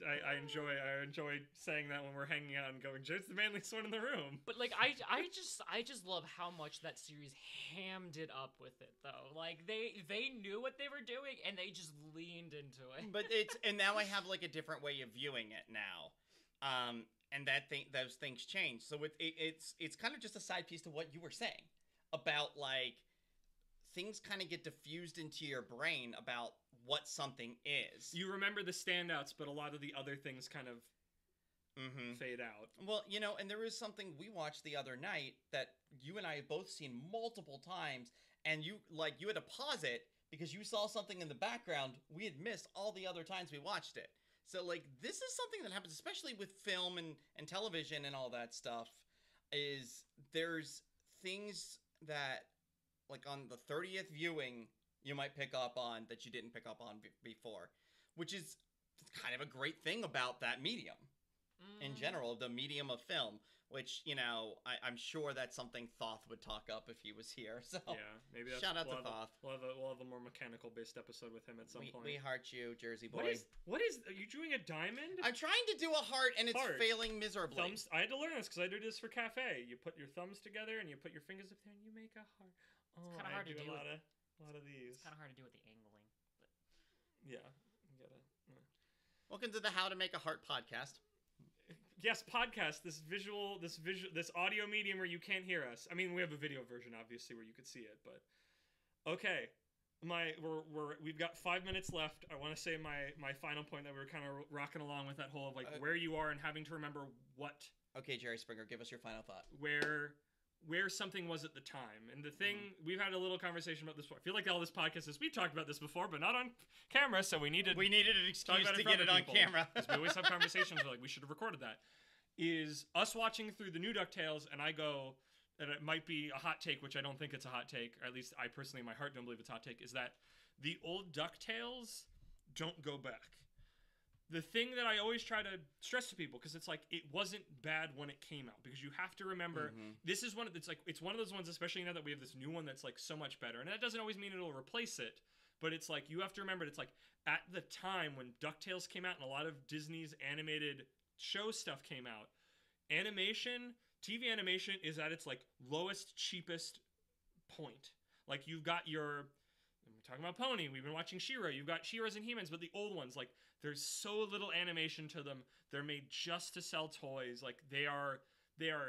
I enjoy saying that when we're hanging out and going, Jer's the manliest one in the room. But like I just love how much that series hammed it up with it, though. Like they knew what they were doing, and they just leaned into it. But and now I have like a different way of viewing it now, and those things change. So it's kind of just a side piece to what you were saying about like things kind of get diffused into your brain about what something is. You remember the standouts, but a lot of the other things kind of fade out. Well, and there is something we watched the other night that you and I have both seen multiple times, and you had to pause it because you saw something in the background we had missed all the other times we watched it. So, like, this is something that happens, especially with film and television and all that stuff, is there's things that, like, on the 30th viewing, you might pick up on that you didn't pick up on before, which is kind of a great thing about that medium in general, the medium of film, which, I'm sure that's something Thoth would talk up if he was here. So yeah, maybe that's, shout out to Thoth. We'll have a more mechanical based episode with him at some point. We heart you, Jersey boy. What is are you doing a diamond? I'm trying to do a heart, and it's failing miserably. Thumbs. I had to learn this because I did this for cafe. You put your thumbs together and you put your fingers up there and you make a heart. Oh, it's kind of hard to do. A lot of these. It's kind of hard to do with the angling. But... Yeah, you gotta. Welcome to the How to Make a Heart podcast. Yes, podcast. This audio medium where you can't hear us. I mean, we have a video version, obviously, where you could see it, but okay. we've got 5 minutes left. I want to say my final point that we were kind of rocking along with that whole of like where you are and having to remember what. Okay, Jerry Springer, give us your final thought. Where something was at the time. And the thing, we've had a little conversation about this before. I feel like all this podcast is, we talked about this before, but not on camera, so we needed an excuse to get it on camera. Because we always have conversations where like, we should have recorded that. Is us watching through the new DuckTales, and I go, and it might be a hot take, which I don't think it's a hot take, or at least I personally in my heart don't believe it's a hot take, is that the old DuckTales don't go back. The thing that I always try to stress to people, because it's like, it wasn't bad when it came out, because you have to remember, this is it's one of those ones, especially now that we have this new one that's like so much better, and that doesn't always mean it'll replace it, but it's like, you have to remember, it's like, at the time when DuckTales came out and a lot of Disney's animated show stuff came out, TV animation is at its like lowest, cheapest point. Like, you've got we're talking about Pony, we've been watching She-Ra, you've got She-Ra's and He-Man's, but the old ones, like, there's so little animation to them. They're made just to sell toys. Like, they are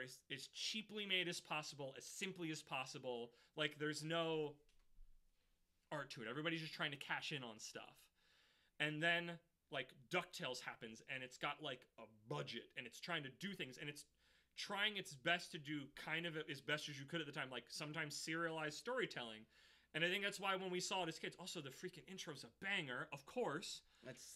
as cheaply made as possible, as simply as possible. Like, there's no art to it. Everybody's just trying to cash in on stuff. And then, like, DuckTales happens, and it's got, like, a budget, and it's trying to do things, and it's trying its best to do kind of as best as you could at the time, like, sometimes serialized storytelling. And I think that's why when we saw it as kids, also the freaking intro's a banger, of course.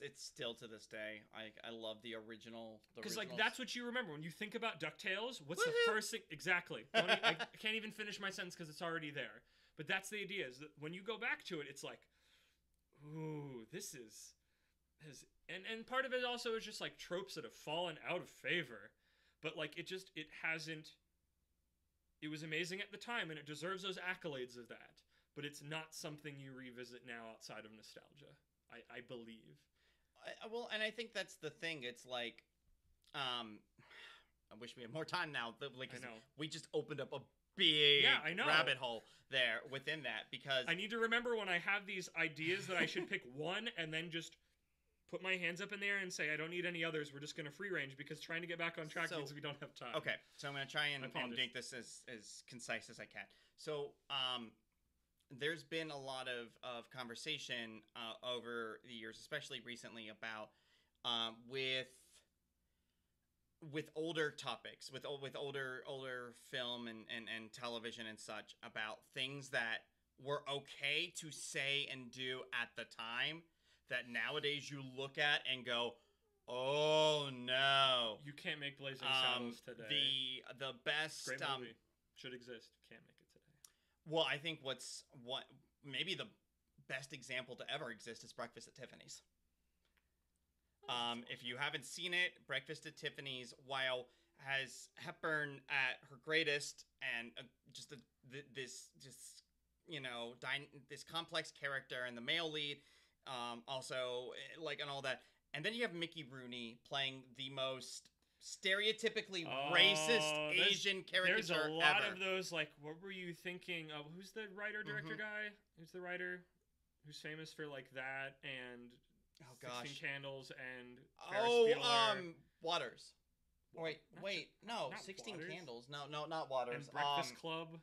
It's still to this day. I love the original. Because like that's what you remember when you think about DuckTales. What's the first thing? Exactly. I can't even finish my sentence because it's already there. But that's the idea. Is that when you go back to it, it's like, ooh, this is, and part of it also is just like tropes that have fallen out of favor. But like it hasn't. It was amazing at the time, and it deserves those accolades of that. But it's not something you revisit now outside of nostalgia. I believe. Well, and I think that's the thing. It's like, I wish we had more time now. Like, I know. We just opened up a big rabbit hole there within that, because I need to remember when I have these ideas that I should pick one and then just put my hands up in the air and say, I don't need any others. We're just going to free range, because trying to get back on track means we don't have time. Okay, so I'm going to try and make this as concise as I can. So, there's been a lot of conversation over the years, especially recently, about with older topics, with older film and television and such, about things that were okay to say and do at the time that nowadays you look at and go, oh no, you can't make Blazing Saddles today. The best great movie should exist, can't make it today. Well, I think maybe the best example to ever exist is Breakfast at Tiffany's. If you haven't seen it, Breakfast at Tiffany's, while has Hepburn at her greatest and this complex character and the male lead, also like and all that, and then you have Mickey Rooney playing the most stereotypically racist Asian caricature There's a lot ever. of those, like, what were you thinking of? Who's the writer-director guy? Who's the writer who's famous for, like, that and 16 Candles and Ferris Bueller? Waters. Wait, no, not 16 Waters. Candles. No, not Waters. And Breakfast Club?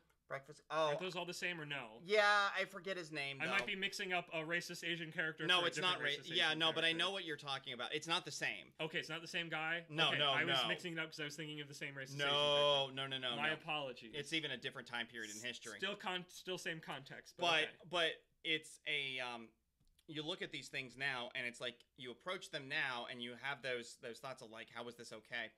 Aren't those all the same or no? Yeah, I forget his name, though. I might be mixing up a racist Asian character. No, it's not racist. Yeah, no, but I know what you're talking about. It's not the same. Okay, it's not the same guy? No, okay, no, I was mixing it up because I was thinking of the same racist Asian character. No. My apologies. It's even a different time period in history. Still same context. But it's a you look at these things now, and it's like you approach them now, and you have those thoughts of like, how is this okay?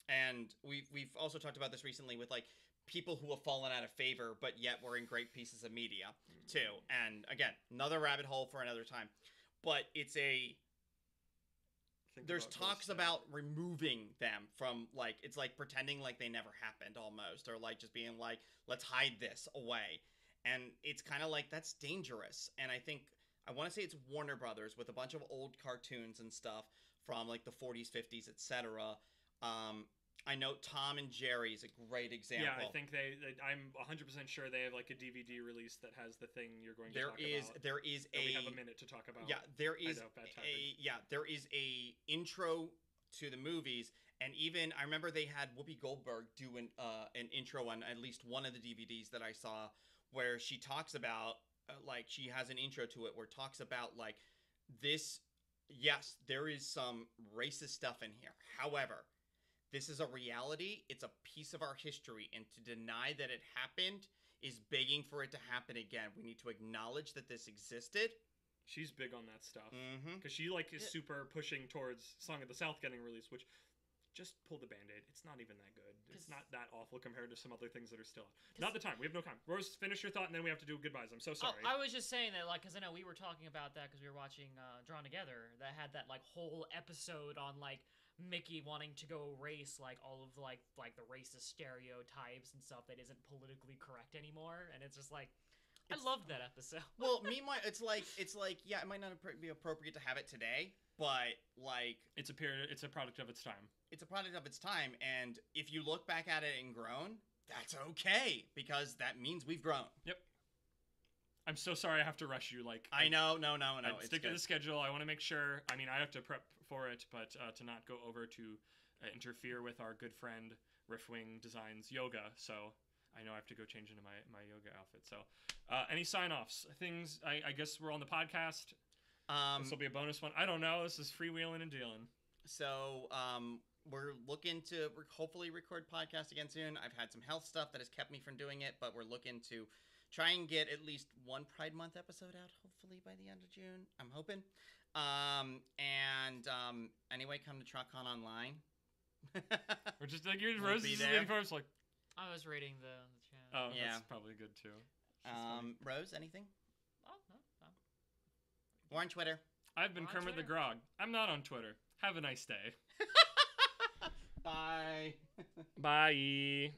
And we've also talked about this recently with like people who have fallen out of favor, but yet were in great pieces of media too. And again, another rabbit hole for another time. But there's talks about removing them from, like, it's like pretending like they never happened almost, or like just being like, let's hide this away. And it's kind of like, that's dangerous. And I want to say it's Warner Brothers with a bunch of old cartoons and stuff from like the 40s, 50s, etc. I know Tom and Jerry is a great example. Yeah, I think I'm 100% sure they have like a DVD release that has the thing you're going to talk about. We have a minute to talk about. Yeah, there is a intro to the movies, and even I remember they had Whoopi Goldberg do an intro on at least one of the DVDs that I saw, where she talks about like she has an intro to it where it talks about like this. Yes, there is some racist stuff in here. However, this is a reality. It's a piece of our history, and to deny that it happened is begging for it to happen again. We need to acknowledge that this existed. She's big on that stuff Mm-hmm. because she like is super pushing towards Song of the South getting released, which just pull the band-aid. It's not even that good. It's not that awful compared to some other things that are still out. Not the time. We have no time. Rose, finish your thought, and then we have to do goodbyes. I'm so sorry. I was just saying that, like, because I know we were talking about that because we were watching Drawn Together that had that like whole episode on like Mickey wanting to go erase like all of like the racist stereotypes and stuff that isn't politically correct anymore, and it's just like I loved that episode. Well, meanwhile, it's like yeah, it might not be appropriate to have it today, but like it's a product of its time. It's a product of its time, and if you look back at it and grown, that's okay because that means we've grown. Yep. I'm so sorry I have to rush you. Like I know, no. Stick to the schedule. I want to make sure. I mean, I have to prep for it, but to not go over to interfere with our good friend Riftwing Designs yoga. So I know I have to go change into my yoga outfit. So any sign-offs? Things? I guess we're on the podcast. This will be a bonus one. I don't know. This is freewheeling and dealing. So we're looking to hopefully record podcast again soon. I've had some health stuff that has kept me from doing it, but we're looking to try and get at least one Pride Month episode out, hopefully by the end of June. I'm hoping. Anyway, come to TruckCon Online. We're just like you're Rose is waiting for us. Like I was reading the chat. Oh, yeah, that's probably good too. Rose, anything? Oh no. We're on Twitter. I've been Kermit the Grog. I'm not on Twitter. Have a nice day. Bye. Bye.